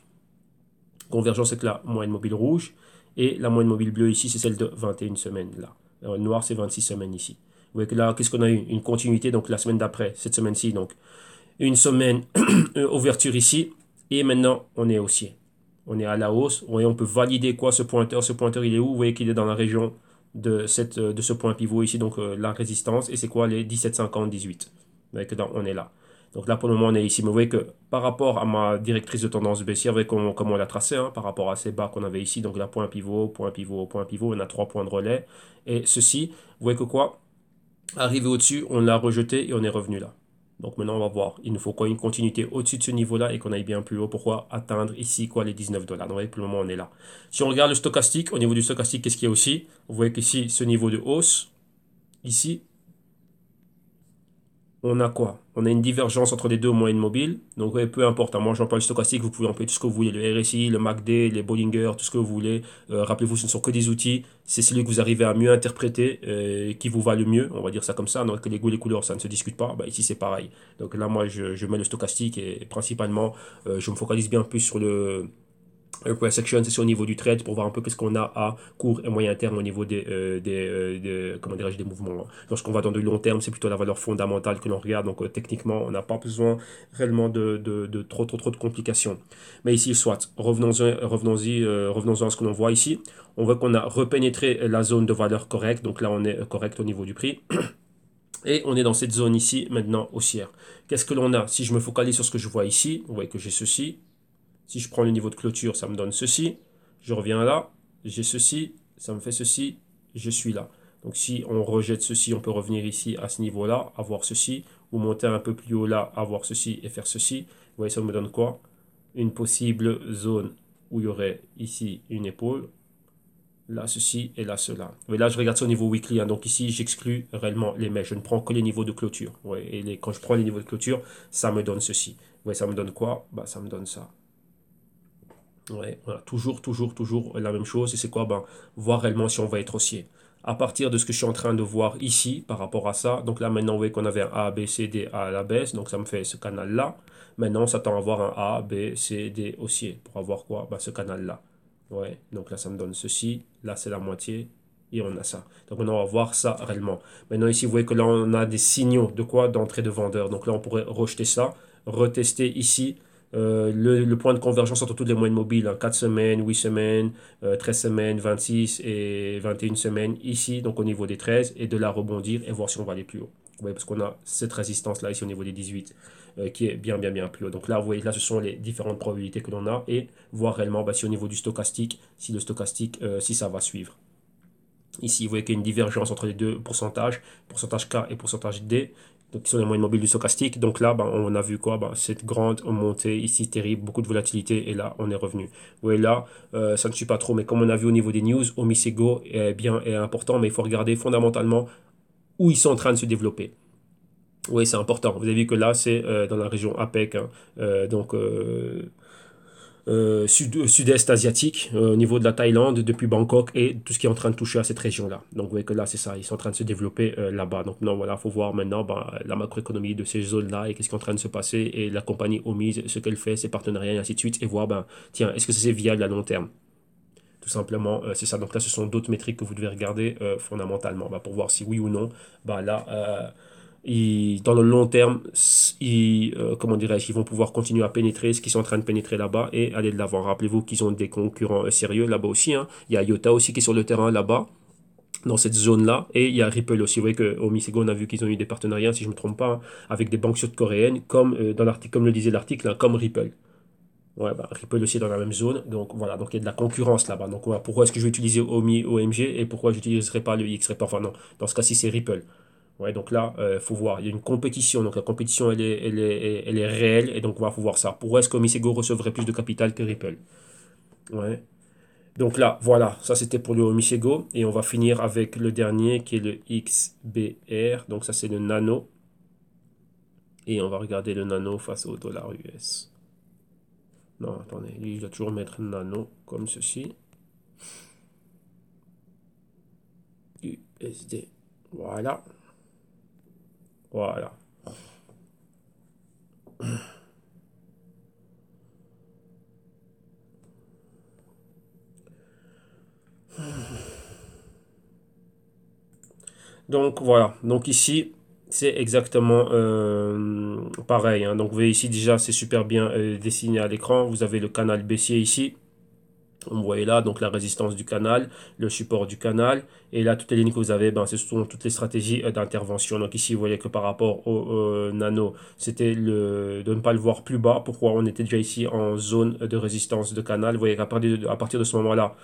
Convergence avec la moyenne mobile rouge et la moyenne mobile bleue ici, c'est celle de 21 semaines là. Le noir, c'est 26 semaines ici. Vous voyez que là, qu'est-ce qu'on a eu? Une continuité, donc la semaine d'après, cette semaine-ci, donc une semaine ouverture ici et maintenant on est haussier. On est à la hausse. Vous voyez, on peut valider quoi ce pointeur? Ce pointeur, il est où? Vous voyez qu'il est dans la région de ce point pivot ici, donc la résistance. Et c'est quoi les 17,50, 18? Vous voyez que on est là. Donc là, pour le moment, on est ici. Mais vous voyez que par rapport à ma directrice de tendance baissière, vous voyez comment on l'a tracé, hein, par rapport à ces bas qu'on avait ici. Donc là, point pivot, point pivot, point pivot. On a 3 points de relais. Et ceci, vous voyez que quoi? Arrivé au-dessus, on l'a rejeté et on est revenu là. Donc maintenant, on va voir. Il nous faut quoi? Une continuité au-dessus de ce niveau-là et qu'on aille bien plus haut. Pourquoi atteindre ici quoi les 19 dollars? Donc, vous voyez, pour le moment, on est là. Si on regarde le stochastique, au niveau du stochastique, qu'est-ce qu'il y a aussi? Vous voyez qu'ici, ce niveau de hausse, ici, on a quoi? On a une divergence entre les deux moyennes mobiles. Donc, ouais, peu importe. Moi, j'emploie le stochastique. Vous pouvez employer tout ce que vous voulez. Le RSI, le MACD, les Bollinger, tout ce que vous voulez. Rappelez-vous, ce ne sont que des outils. C'est celui que vous arrivez à mieux interpréter, qui vous va le mieux. On va dire ça comme ça. Donc, les goûts et les couleurs, ça ne se discute pas. Bah, ici, c'est pareil. Donc là, moi, je mets le stochastique et principalement, je me focalise bien plus sur le price action, c'est au niveau du trade pour voir un peu qu'est-ce qu'on a à court et moyen terme au niveau comment dirais-je, des mouvements. Lorsqu'on va dans du long terme, c'est plutôt la valeur fondamentale que l'on regarde. Donc techniquement, on n'a pas besoin réellement de trop de complications. Mais ici, soit, revenons-en à ce que l'on voit ici. On voit qu'on a repénétré la zone de valeur correcte. Donc là, on est correct au niveau du prix. Et on est dans cette zone ici, maintenant, haussière. Qu'est-ce que l'on a? Si je me focalise sur ce que je vois ici, vous voyez que j'ai ceci. Si je prends le niveau de clôture, ça me donne ceci. Je reviens là, j'ai ceci, ça me fait ceci, je suis là. Donc si on rejette ceci, on peut revenir ici à ce niveau-là, avoir ceci, ou monter un peu plus haut là, avoir ceci et faire ceci. Vous voyez, ça me donne quoi? une possible zone où il y aurait ici une épaule, là ceci et là cela. Mais là je regarde ça au niveau weekly, hein. Donc ici j'exclus réellement les mèches, je ne prends que les niveaux de clôture. Ouais, et quand je prends les niveaux de clôture, ça me donne ceci. Ouais, ça me donne quoi? Bah ça me donne ça. Ouais, voilà. Toujours la même chose. Et c'est quoi? Ben, voir réellement si on va être haussier. À partir de ce que je suis en train de voir ici, par rapport à ça, donc là maintenant, vous voyez qu'on avait un A, B, C, D, A à la baisse, donc ça me fait ce canal-là. Maintenant, on s'attend à avoir un A, B, C, D haussier, pour avoir quoi? Ben, ce canal-là. Ouais, donc là, ça me donne ceci, là, c'est la moitié, et on a ça. Donc maintenant, on va voir ça réellement. Maintenant, ici, vous voyez que là, on a des signaux de quoi? D'entrée de vendeur. Donc là, on pourrait rejeter ça, retester ici, le point de convergence entre toutes les moyennes mobiles, hein, 4 semaines, 8 semaines, 13 semaines, 26 et 21 semaines ici, donc au niveau des 13, et de là rebondir et voir si on va aller plus haut. Vous voyez, parce qu'on a cette résistance-là ici au niveau des 18 qui est bien plus haut. Donc là, vous voyez, là, ce sont les différentes probabilités que l'on a et voir réellement bah, si au niveau du stochastique, si le stochastique, si ça va suivre. Ici, vous voyez qu'il y a une divergence entre les deux pourcentages, pourcentage K et pourcentage D, donc qui sont les moyennes mobiles du stochastique. Donc là, ben, on a vu quoi? Ben, cette grande montée ici, terrible, beaucoup de volatilité, et là, on est revenu. Vous voyez là, ça ne suit pas trop, mais comme on a vu au niveau des news, Omisego est important, mais il faut regarder fondamentalement où ils sont en train de se développer. Oui, c'est important. Vous avez vu que là, c'est dans la région APEC, hein, donc sud-est asiatique, au niveau de la Thaïlande, depuis Bangkok et tout ce qui est en train de toucher à cette région-là. Donc vous voyez que là, c'est ça, ils sont en train de se développer là-bas. Donc non, voilà, il faut voir maintenant la macroéconomie de ces zones-là et qu'est-ce qui est en train de se passer et la compagnie omise, ce qu'elle fait, ses partenariats et ainsi de suite, et voir, tiens, est-ce que c'est viable à long terme? Tout simplement, c'est ça. Donc là, ce sont d'autres métriques que vous devez regarder fondamentalement pour voir si oui ou non, là, dans le long terme, comment dirais-je, ils vont pouvoir continuer à pénétrer ce qu'ils sont en train de pénétrer là-bas et aller de l'avant. Rappelez-vous qu'ils ont des concurrents sérieux là-bas aussi, hein. Il y a IOTA aussi qui est sur le terrain là-bas, dans cette zone-là, et il y a Ripple aussi. Vous voyez qu'au Misego, on a vu qu'ils ont eu des partenariats, si je ne me trompe pas, hein, avec des banques sud-coréennes, comme dans l'article, comme le disait l'article, hein, comme Ripple. Ouais, Ripple aussi est dans la même zone. Donc voilà, donc il y a de la concurrence là-bas. Donc voilà, pourquoi est-ce que je vais utiliser OMG et pourquoi je n'utiliserai pas le X-Ray? Enfin non, dans ce cas-ci, c'est Ripple. Ouais, donc là, faut voir. Il y a une compétition. Donc la compétition, elle est réelle. Et donc, il faut voir ça. Pourquoi est-ce que Misego recevrait plus de capital que Ripple? Ouais. Donc là, voilà. Ça, c'était pour le Misego. Et on va finir avec le dernier qui est le XBR. Donc ça, c'est le nano. Et on va regarder le nano face au dollar US. Non, attendez. Lui, je dois toujours mettre nano comme ceci. USD. Voilà. Voilà. Donc voilà, donc ici c'est exactement pareil, hein. Donc vous voyez ici déjà c'est super bien dessiné à l'écran. Vous avez le canal baissier ici. Vous voyez là donc la résistance du canal, le support du canal. Et là toutes les lignes que vous avez, ce sont toutes les stratégies d'intervention. Donc ici vous voyez que par rapport au nano, c'était de ne pas le voir plus bas. Pourquoi? On était déjà ici en zone de résistance de canal. Vous voyez qu'à partir de ce moment-là,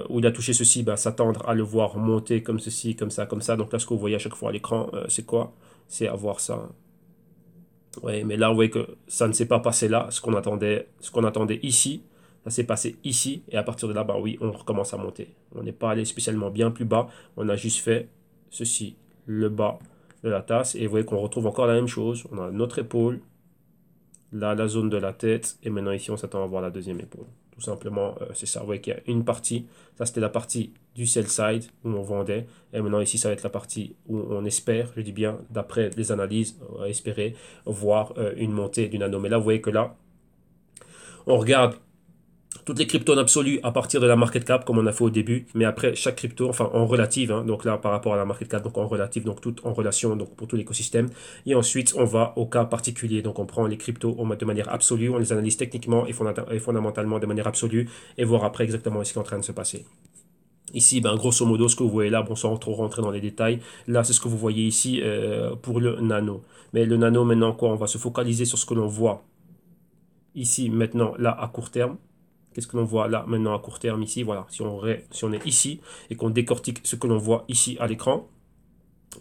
où il a touché ceci, s'attendre à le voir monter comme ceci, comme ça, comme ça. Donc là, ce que vous voyez à chaque fois à l'écran, c'est quoi? C'est avoir ça. Ouais, mais là, vous voyez que ça ne s'est pas passé là, ce qu'on attendait ici, ça s'est passé ici, et à partir de là, oui, on recommence à monter. On n'est pas allé spécialement bien plus bas, on a juste fait ceci, le bas de la tasse, et vous voyez qu'on retrouve encore la même chose. On a notre épaule, là, la zone de la tête, et maintenant ici, on s'attend à voir la deuxième épaule. Tout simplement, c'est ça. Vous voyez qu'il y a une partie, ça c'était la partie du sell side où on vendait, et maintenant ici, ça va être la partie où on espère, je dis bien, d'après les analyses, on va espérer voir une montée d'une nano. Mais là, vous voyez que là, on regarde toutes les cryptos en absolu à partir de la market cap comme on a fait au début, mais après chaque crypto, enfin en relative, hein, donc là par rapport à la market cap, donc en relative, donc tout en relation donc pour tout l'écosystème. Et ensuite on va au cas particulier, donc on prend les cryptos de manière absolue, on les analyse techniquement et fondamentalement de manière absolue et voir après exactement ce qui est en train de se passer. Ici, grosso modo, ce que vous voyez là, sans trop rentrer dans les détails, là, c'est ce que vous voyez ici pour le nano. Mais le nano, maintenant, quoi, on va se focaliser sur ce que l'on voit ici, maintenant, là, à court terme. Qu'est-ce que l'on voit là maintenant à court terme ici? Voilà, si on est ici et qu'on décortique ce que l'on voit ici à l'écran,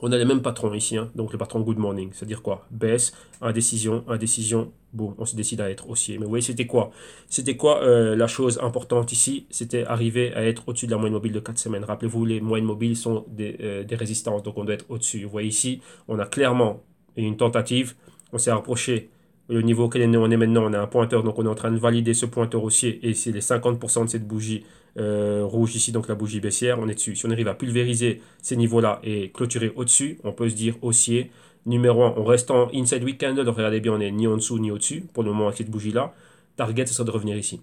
On a les mêmes patrons ici, hein. Donc le patron good morning, c'est-à-dire quoi? Baisse, indécision, indécision, boum, on se décide à être haussier. Mais vous voyez, c'était quoi? C'était quoi la chose importante ici? C'était arriver à être au-dessus de la moyenne mobile de 4 semaines. Rappelez-vous, les moyennes mobiles sont des résistances, donc on doit être au-dessus. Vous voyez ici, on a clairement une tentative, on s'est rapproché. Le niveau auquel on est maintenant, on a un pointeur, donc on est en train de valider ce pointeur haussier, et c'est les 50% de cette bougie rouge ici, donc la bougie baissière, on est dessus. Si on arrive à pulvériser ces niveaux-là et clôturer au-dessus, on peut se dire haussier. Numéro 1, on reste en inside week candle, regardez bien, on n'est ni en dessous ni au-dessus, pour le moment avec cette bougie-là. Target, ce sera de revenir ici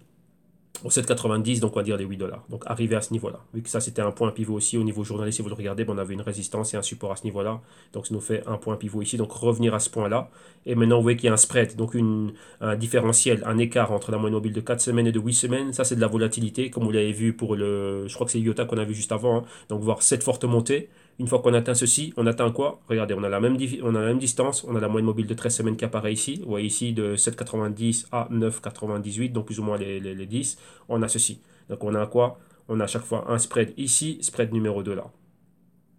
au 7,90, donc on va dire les 8 dollars. Donc arrivé à ce niveau-là. Vu que ça c'était un point pivot aussi au niveau journalier, si vous le regardez, on avait une résistance et un support à ce niveau-là. Donc ça nous fait un point pivot ici. Donc revenir à ce point-là. Et maintenant vous voyez qu'il y a un spread, donc un différentiel, un écart entre la moyenne mobile de 4 semaines et de 8 semaines. Ça c'est de la volatilité, comme vous l'avez vu pour le. Je crois que c'est IOTA qu'on a vu juste avant. Hein. Donc voir cette forte montée. Une fois qu'on atteint ceci, on atteint quoi? Regardez, on a la même distance, on a la moyenne mobile de 13 semaines qui apparaît ici. Vous voyez ici de 7,90 à 9,98, donc plus ou moins les 10. On a ceci. Donc on a quoi? On a à chaque fois un spread ici, spread numéro 2 là.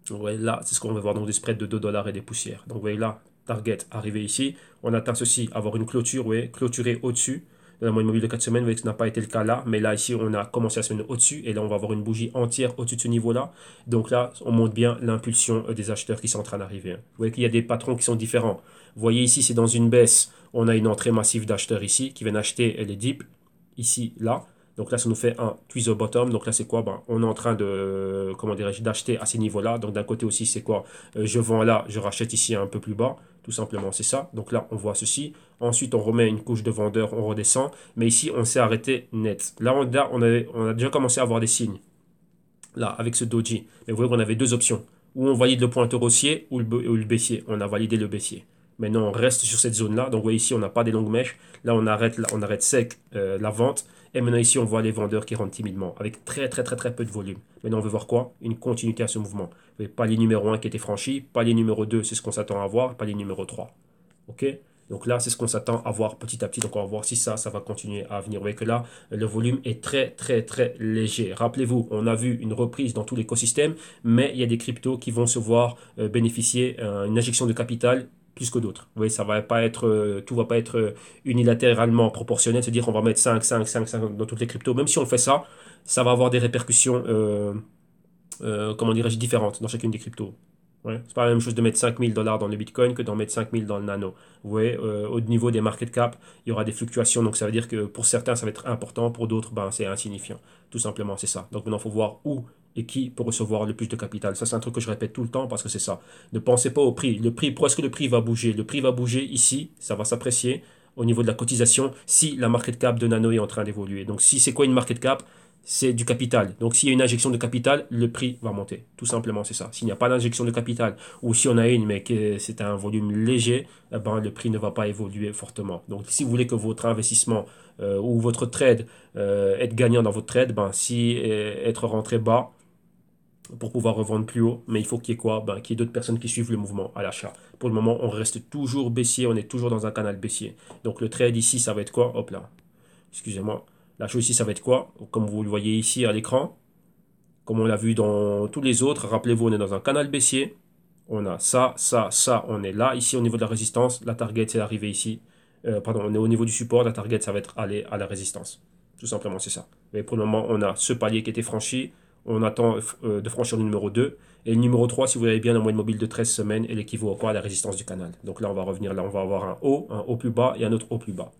Donc, vous voyez, là, c'est ce qu'on va voir, donc des spreads de 2 dollars et des poussières. Donc vous voyez là, target arrivé ici, on atteint ceci, avoir une clôture, vous voyez, clôturer au-dessus de la moyenne mobile de 4 semaines, vous voyez que ce n'a pas été le cas là, mais là ici on a commencé à se mettre au-dessus, et là on va avoir une bougie entière au-dessus de ce niveau-là. Donc là, on montre bien l'impulsion des acheteurs qui sont en train d'arriver. Vous voyez qu'il y a des patrons qui sont différents. Vous voyez ici, c'est dans une baisse, on a une entrée massive d'acheteurs ici, qui viennent acheter les dips, ici, là. Donc là, ça nous fait un tweezer bottom. Donc là, c'est quoi? Ben, on est en train de, comment dirais-je, d'acheter à ces niveaux-là. Donc d'un côté aussi, c'est quoi? Je vends là, je rachète ici un peu plus bas. Tout simplement, c'est ça. Donc là, on voit ceci. Ensuite, on remet une couche de vendeur, on redescend. Mais ici, on s'est arrêté net. Là, on a déjà commencé à avoir des signes. Là, avec ce doji. Mais vous voyez qu'on avait deux options. Ou on valide le pointeur haussier ou le baissier. On a validé le baissier. Maintenant, on reste sur cette zone-là. Donc, vous voyez ici, on n'a pas des longues mèches. Là, on arrête sec la vente. Et maintenant, ici, on voit les vendeurs qui rentrent timidement, avec très, très, très, très peu de volume. Maintenant, on veut voir quoi? Une continuité à ce mouvement. Vous voyez, palier numéro 1 qui était franchi, palier numéro 2, c'est ce qu'on s'attend à voir, palier numéro 3. OK? Donc là, c'est ce qu'on s'attend à voir petit à petit. Donc on va voir si ça va continuer à venir. Vous voyez que là, le volume est très, très, très léger. Rappelez-vous, on a vu une reprise dans tout l'écosystème, mais il y a des cryptos qui vont se voir bénéficier d'une injection de capital plus que d'autres. Vous voyez, ça va pas être, tout va pas être unilatéralement proportionnel, c'est-à-dire qu'on va mettre 5, 5, 5, 5 dans toutes les cryptos. Même si on fait ça, ça va avoir des répercussions, comment dirais-je, différentes dans chacune des cryptos. Ouais. C'est pas la même chose de mettre 5000 dollars dans le Bitcoin que d'en mettre 5000 dans le Nano. Vous voyez, au niveau des market cap, il y aura des fluctuations. Donc ça veut dire que pour certains, ça va être important, pour d'autres, ben, c'est insignifiant. Tout simplement, c'est ça. Donc maintenant, il faut voir où et qui peut recevoir le plus de capital. Ça, c'est un truc que je répète tout le temps parce que c'est ça. Ne pensez pas au prix. Le prix, pourquoi est-ce que le prix va bouger? Le prix va bouger ici, ça va s'apprécier au niveau de la cotisation si la market cap de Nano est en train d'évoluer. Donc si c'est quoi une market cap? C'est du capital. Donc s'il y a une injection de capital, le prix va monter. Tout simplement, c'est ça. S'il n'y a pas d'injection de capital, ou si on a une, mais que c'est un volume léger, eh ben, le prix ne va pas évoluer fortement. Donc si vous voulez que votre investissement ou votre trade, être gagnant dans votre trade, ben, si être rentré bas pour pouvoir revendre plus haut, mais il faut qu'il y ait quoi? Ben, qu'il y ait d'autres personnes qui suivent le mouvement à l'achat. Pour le moment, on reste toujours baissier, on est toujours dans un canal baissier. Donc le trade ici, ça va être quoi? Hop là. Excusez-moi. La chose ici, ça va être quoi? Comme vous le voyez ici à l'écran, comme on l'a vu dans tous les autres, rappelez-vous, on est dans un canal baissier. On a ça, ça, ça, on est là. Ici, au niveau de la résistance, la target, c'est arrivé ici. Pardon, on est au niveau du support, la target, ça va être aller à la résistance. Tout simplement, c'est ça. Mais pour le moment, on a ce palier qui était franchi. On attend de franchir le numéro 2. Et le numéro 3, si vous avez bien la moyenne mobile de 13 semaines, elle équivaut à la résistance du canal. Donc là, on va revenir, là, on va avoir un haut plus bas et un autre haut plus bas.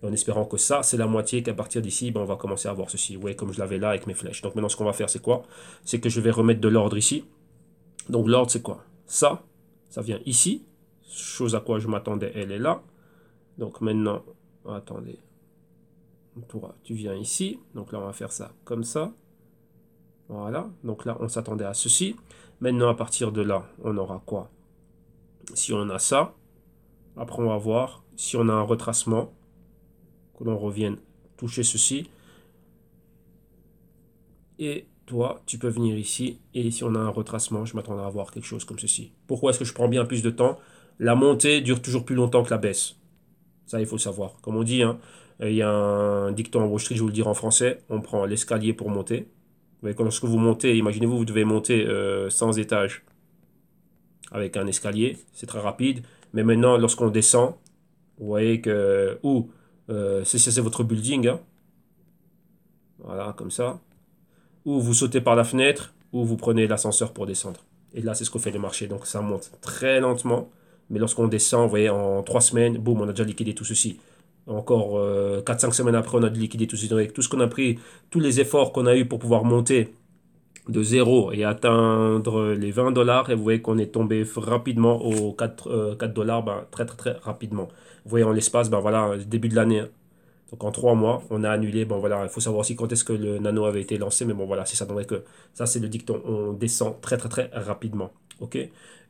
En espérant que ça, c'est la moitié, qu'à partir d'ici, ben, on va commencer à voir ceci. Vous voyez, comme je l'avais là avec mes flèches. Donc maintenant, ce qu'on va faire, c'est quoi? C'est que je vais remettre de l'ordre ici. Donc l'ordre, c'est quoi? Ça vient ici. Chose à quoi je m'attendais, elle est là. Donc maintenant, attendez. Toi, tu viens ici. Donc là, on va faire ça comme ça. Voilà. Donc là, on s'attendait à ceci. Maintenant, à partir de là, on aura quoi? Si on a ça, après, on va voir si on a un retracement. Que l'on revienne toucher ceci. Et toi, tu peux venir ici. Et si on a un retracement, je m'attendrai à voir quelque chose comme ceci. Pourquoi est-ce que je prends bien plus de temps? La montée dure toujours plus longtemps que la baisse. Ça, il faut le savoir. Comme on dit, hein, il y a un dicton en Wall Street, je vous le dire en français, on prend l'escalier pour monter. Vous voyez, lorsque vous montez, imaginez-vous, vous devez monter 100 étages. avec un escalier, c'est très rapide. Mais maintenant, lorsqu'on descend, vous voyez que, c'est votre building, hein, voilà, comme ça, ou vous sautez par la fenêtre, ou vous prenez l'ascenseur pour descendre. Et là, c'est ce qu'on fait le marché. Donc ça monte très lentement, mais lorsqu'on descend, vous voyez, en 3 semaines, boum, on a déjà liquidé tout ceci. Encore 4-5 semaines après, on a liquidé tout ceci. Donc, avec tout ce qu'on a pris, tous les efforts qu'on a eu pour pouvoir monter de zéro et atteindre les 20 dollars, et vous voyez qu'on est tombé rapidement aux 4 dollars, ben, très très très rapidement. Vous voyez en l'espace, ben voilà, début de l'année, hein. Donc en 3 mois, on a annulé. Bon voilà, il faut savoir aussi quand est-ce que le nano avait été lancé, mais bon voilà, c'est ça. Donc ça c'est le dicton, on descend très très très rapidement. Ok.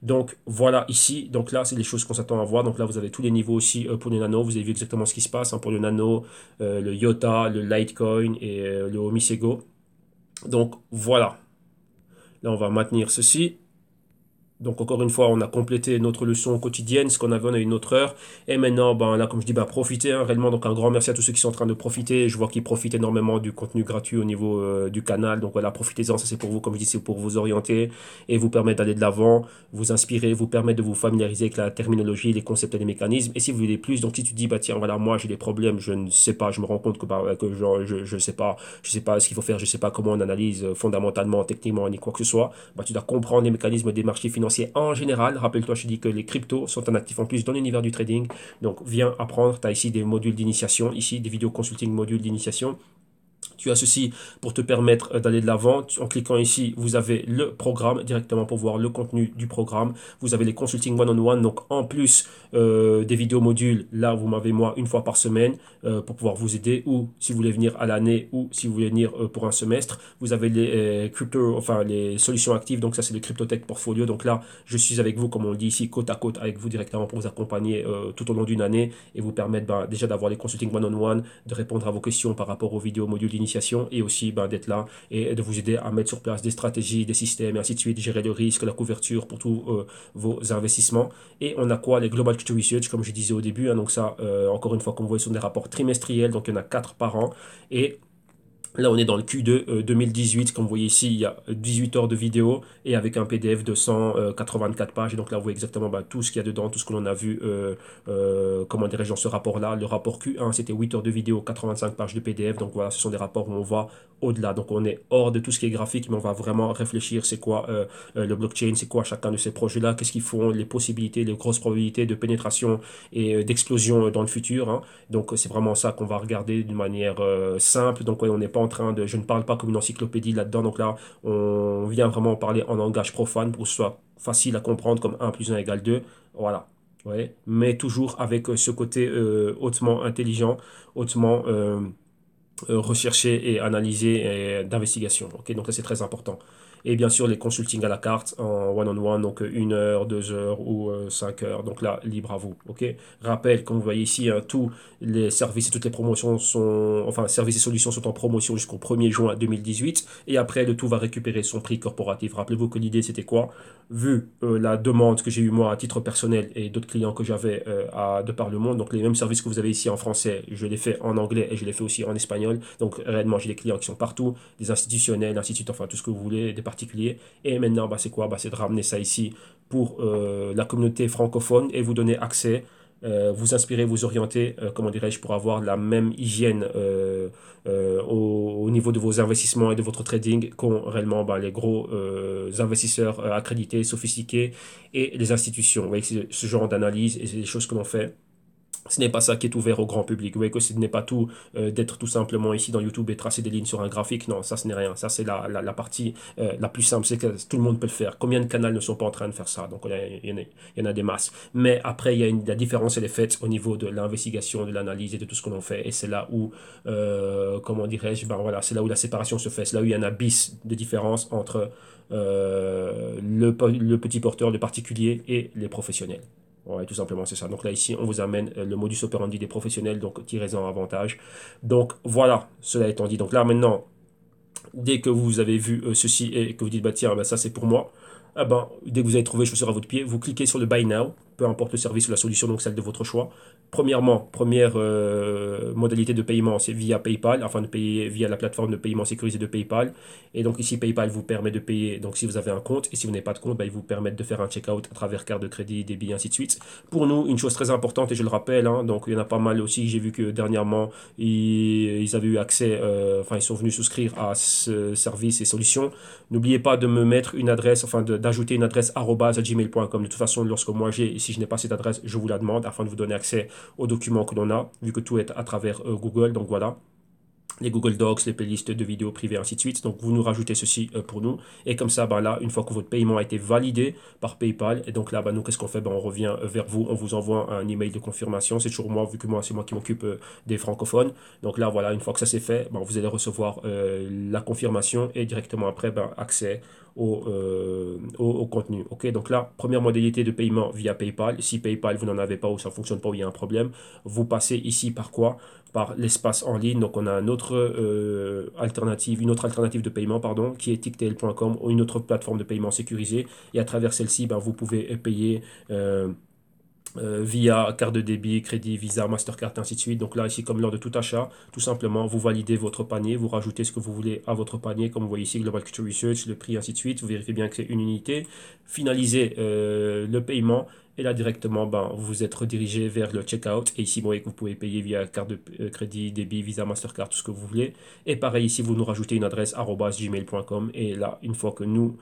Donc voilà ici, donc là c'est les choses qu'on s'attend à voir. Donc là vous avez tous les niveaux aussi pour le nano. Vous avez vu exactement ce qui se passe hein, pour le nano, le IOTA, le Litecoin et le Omisego. Donc voilà. Là, on va maintenir ceci. Donc encore une fois, on a complété notre leçon quotidienne, ce qu'on avait, on a eu une autre heure. Et maintenant, ben, là, comme je dis, ben, profitez hein, réellement. Donc un grand merci à tous ceux qui sont en train de profiter. Je vois qu'ils profitent énormément du contenu gratuit au niveau du canal. Donc voilà, profitez-en, ça c'est pour vous, comme je dis, c'est pour vous orienter et vous permettre d'aller de l'avant, vous inspirer, vous permettre de vous familiariser avec la terminologie, les concepts et les mécanismes. Et si vous voulez plus, donc si tu dis, bah tiens, voilà, moi j'ai des problèmes, je ne sais pas, je me rends compte que, bah, que genre, je sais pas ce qu'il faut faire, je sais pas comment on analyse fondamentalement, techniquement, ni quoi que ce soit, bah tu dois comprendre les mécanismes des marchés financiers en général. Rappelle-toi, je te dis que les cryptos sont un actif en plus dans l'univers du trading. Donc, viens apprendre. Tu as ici des modules d'initiation, ici des vidéos consulting modules d'initiation. Tu as ceci pour te permettre d'aller de l'avant. En cliquant ici, vous avez le programme directement pour voir le contenu du programme. Vous avez les consulting one-on-one. Donc, en plus des vidéos modules, là, vous m'avez moi une fois par semaine pour pouvoir vous aider. Ou si vous voulez venir à l'année ou si vous voulez venir pour un semestre, vous avez les enfin les solutions actives. Donc, ça, c'est le CryptoTech Portfolio. Donc là, je suis avec vous, comme on le dit ici, côte à côte avec vous directement pour vous accompagner tout au long d'une année et vous permettre déjà d'avoir les consulting one-on-one, de répondre à vos questions par rapport aux vidéos modules d'initiation et aussi d'être là et de vous aider à mettre sur place des stratégies, des systèmes et ainsi de suite, gérer le risque, la couverture pour tous vos investissements. Et on a quoi? Les Global Crypto Research, comme je disais au début, hein, donc ça, encore une fois, comme vous voyez, ce sont des rapports trimestriels, donc il y en a 4 par an. Et là, on est dans le Q2 2018. Comme vous voyez ici, il y a 18 heures de vidéo et avec un PDF de 184 pages. Et donc là, vous voyez exactement tout ce qu'il y a dedans, tout ce que l'on a vu, comment dirais-je, dans ce rapport-là. Le rapport Q1, c'était 8 heures de vidéo, 85 pages de PDF. Donc voilà, ce sont des rapports où on va au-delà. Donc on est hors de tout ce qui est graphique, mais on va vraiment réfléchir, c'est quoi le blockchain, c'est quoi chacun de ces projets-là, qu'est-ce qu'ils font, les possibilités, les grosses probabilités de pénétration et d'explosion dans le futur, hein. Donc c'est vraiment ça qu'on va regarder d'une manière simple. Donc ouais, on n'est pas en train de, je ne parle pas comme une encyclopédie là-dedans. Donc là, on vient vraiment parler en langage profane pour que ce soit facile à comprendre comme 1 plus 1 égale 2. Voilà. Ouais. Mais toujours avec ce côté hautement intelligent, hautement recherché et analysé d'investigation. Ok, donc ça c'est très important. Et bien sûr les consultings à la carte en one-on-one, donc 1 heure, 2 heures ou 5 heures. Donc là, libre à vous. Ok. Rappel, comme vous voyez ici, hein, tous les services et toutes les promotions sont, enfin services et solutions sont en promotion jusqu'au 1er juin 2018. Et après, le tout va récupérer son prix corporatif. Rappelez-vous que l'idée c'était quoi? Vu la demande que j'ai eu moi à titre personnel et d'autres clients que j'avais de par le monde, donc les mêmes services que vous avez ici en français, je les fais en anglais et je les fais aussi en espagnol. Donc réellement, j'ai des clients qui sont partout, des institutionnels, instituts, enfin tout ce que vous voulez, des particuliers. Et maintenant, c'est quoi? C'est de ramener ça ici pour la communauté francophone et vous donner accès, vous inspirer, vous orienter, comment dirais-je, pour avoir la même hygiène au niveau de vos investissements et de votre trading qu'ont réellement les gros investisseurs accrédités, sophistiqués et les institutions. Vous voyez, c'est ce genre d'analyse et c'est des choses que l'on fait. Ce n'est pas ça qui est ouvert au grand public. Vous voyez que ce n'est pas tout d'être tout simplement ici dans YouTube et tracer des lignes sur un graphique. Non, ça ce n'est rien. Ça c'est la partie la plus simple. C'est que tout le monde peut le faire. Combien de canaux ne sont pas en train de faire ça? Donc il y en a des masses. Mais après, la différence elle est faite au niveau de l'investigation, de l'analyse et de tout ce que l'on fait. Et c'est là où, comment dirais-je, voilà, c'est là où la séparation se fait. C'est là où il y a un abysse de différence entre le petit porteur, le particulier et les professionnels. Ouais, tout simplement, c'est ça. Donc là, ici, on vous amène le modus operandi des professionnels, donc tirez-en avantage. Donc voilà, cela étant dit. Donc là, maintenant, dès que vous avez vu ceci et que vous dites, bah tiens, ça c'est pour moi, ah ben, dès que vous avez trouvé chaussure à votre pied, vous cliquez sur le Buy Now. peu importe le service ou la solution, donc celle de votre choix. Premièrement, première modalité de paiement, c'est via PayPal, afin de payer via la plateforme de paiement sécurisée de PayPal. Et donc ici, PayPal vous permet de payer, donc si vous avez un compte, et si vous n'avez pas de compte, ben, ils vous permettent de faire un checkout à travers carte de crédit, débit, ainsi de suite. Pour nous, une chose très importante, et je le rappelle, hein, donc il y en a pas mal aussi, j'ai vu que dernièrement, ils avaient eu accès, enfin ils sont venus souscrire à ce service et solutions. N'oubliez pas de me mettre une adresse, enfin d'ajouter une adresse @gmail.com. De toute façon, lorsque moi si je n'ai pas cette adresse, je vous la demande afin de vous donner accès aux documents que l'on a, vu que tout est à travers Google. Donc voilà, les Google Docs, les playlists de vidéos privées, ainsi de suite. Donc vous nous rajoutez ceci pour nous. Et comme ça, ben là, une fois que votre paiement a été validé par PayPal, et donc là, ben, nous, qu'est-ce qu'on fait? Ben, on revient vers vous, on vous envoie un email de confirmation. C'est toujours moi, vu que moi, c'est moi qui m'occupe des francophones. Donc là, voilà, une fois que ça c'est fait, ben, vous allez recevoir la confirmation et directement après, ben, accès au contenu. Ok, donc là, première modalité de paiement via PayPal. Si PayPal, vous n'en avez pas ou ça ne fonctionne pas ou il y a un problème, vous passez ici par quoi? Par l'espace en ligne. Donc on a une autre alternative de paiement, pardon, qui est tictail.com, ou une autre plateforme de paiement sécurisée. Et à travers celle-ci, ben, vous pouvez payer via carte de débit, crédit, Visa, Mastercard, ainsi de suite. Donc là, ici, comme lors de tout achat, tout simplement, vous validez votre panier, vous rajoutez ce que vous voulez à votre panier, comme vous voyez ici, Global Culture Research, le prix, ainsi de suite. Vous vérifiez bien que c'est une unité. Finalisez le paiement. Et là, directement, ben, vous vous êtes redirigé vers le checkout. Et ici, vous voyez que vous pouvez payer via carte de crédit, débit, Visa, Mastercard, tout ce que vous voulez. Et pareil, ici, vous nous rajoutez une adresse @gmail.com. Et là, une fois que nous,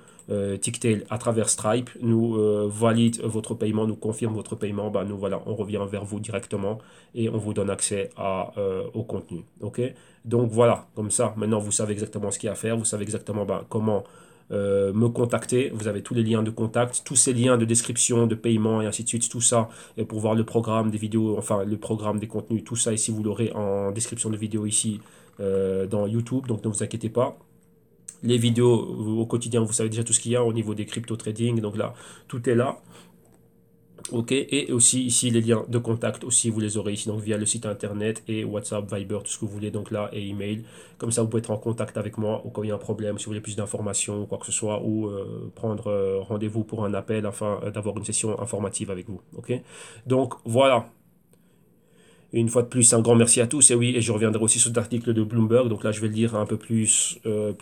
Tictail, à travers Stripe, nous valide votre paiement, nous confirme votre paiement, ben, nous, voilà, on revient vers vous directement et on vous donne accès au contenu. Ok? Donc voilà, comme ça, maintenant, vous savez exactement ce qu'il y a à faire. Vous savez exactement ben, comment me contacter. Vous avez tous les liens de contact, tous ces liens de description, de paiement et ainsi de suite, tout ça, et pour voir le programme des vidéos, enfin le programme des contenus, tout ça ici, vous l'aurez en description de vidéo ici dans YouTube, donc ne vous inquiétez pas. Les vidéos au quotidien, vous savez déjà tout ce qu'il y a au niveau des crypto trading, donc là, tout est là. Ok, et aussi ici les liens de contact aussi, vous les aurez ici, donc via le site internet et WhatsApp, Viber, tout ce que vous voulez, donc là, et email. Comme ça, vous pouvez être en contact avec moi au cas où il y a un problème, si vous voulez plus d'informations ou quoi que ce soit, ou prendre rendez-vous pour un appel afin d'avoir une session informative avec vous. Ok, donc voilà. Et une fois de plus, un grand merci à tous. Et oui, et je reviendrai aussi sur cet article de Bloomberg. Donc là, je vais le lire un peu plus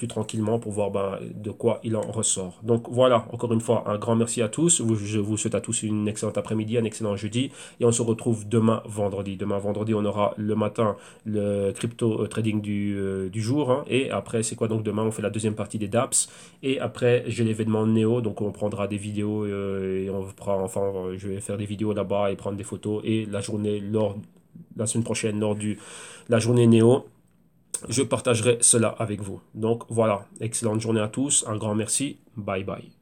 tranquillement pour voir ben, de quoi il en ressort. Donc voilà, encore une fois, un grand merci à tous. Je vous souhaite à tous une excellente après-midi, un excellent jeudi. Et on se retrouve demain vendredi. Demain vendredi, on aura le matin le crypto trading du jour. Hein. Et après, c'est quoi donc demain? On fait la deuxième partie des DApps. Et après, j'ai l'événement Néo. Donc on prendra des vidéos et on fera, enfin, je vais faire des vidéos là-bas et prendre des photos. Et la journée lors la semaine prochaine lors de la journée Néo, je partagerai cela avec vous. Donc voilà, excellente journée à tous, un grand merci, bye bye.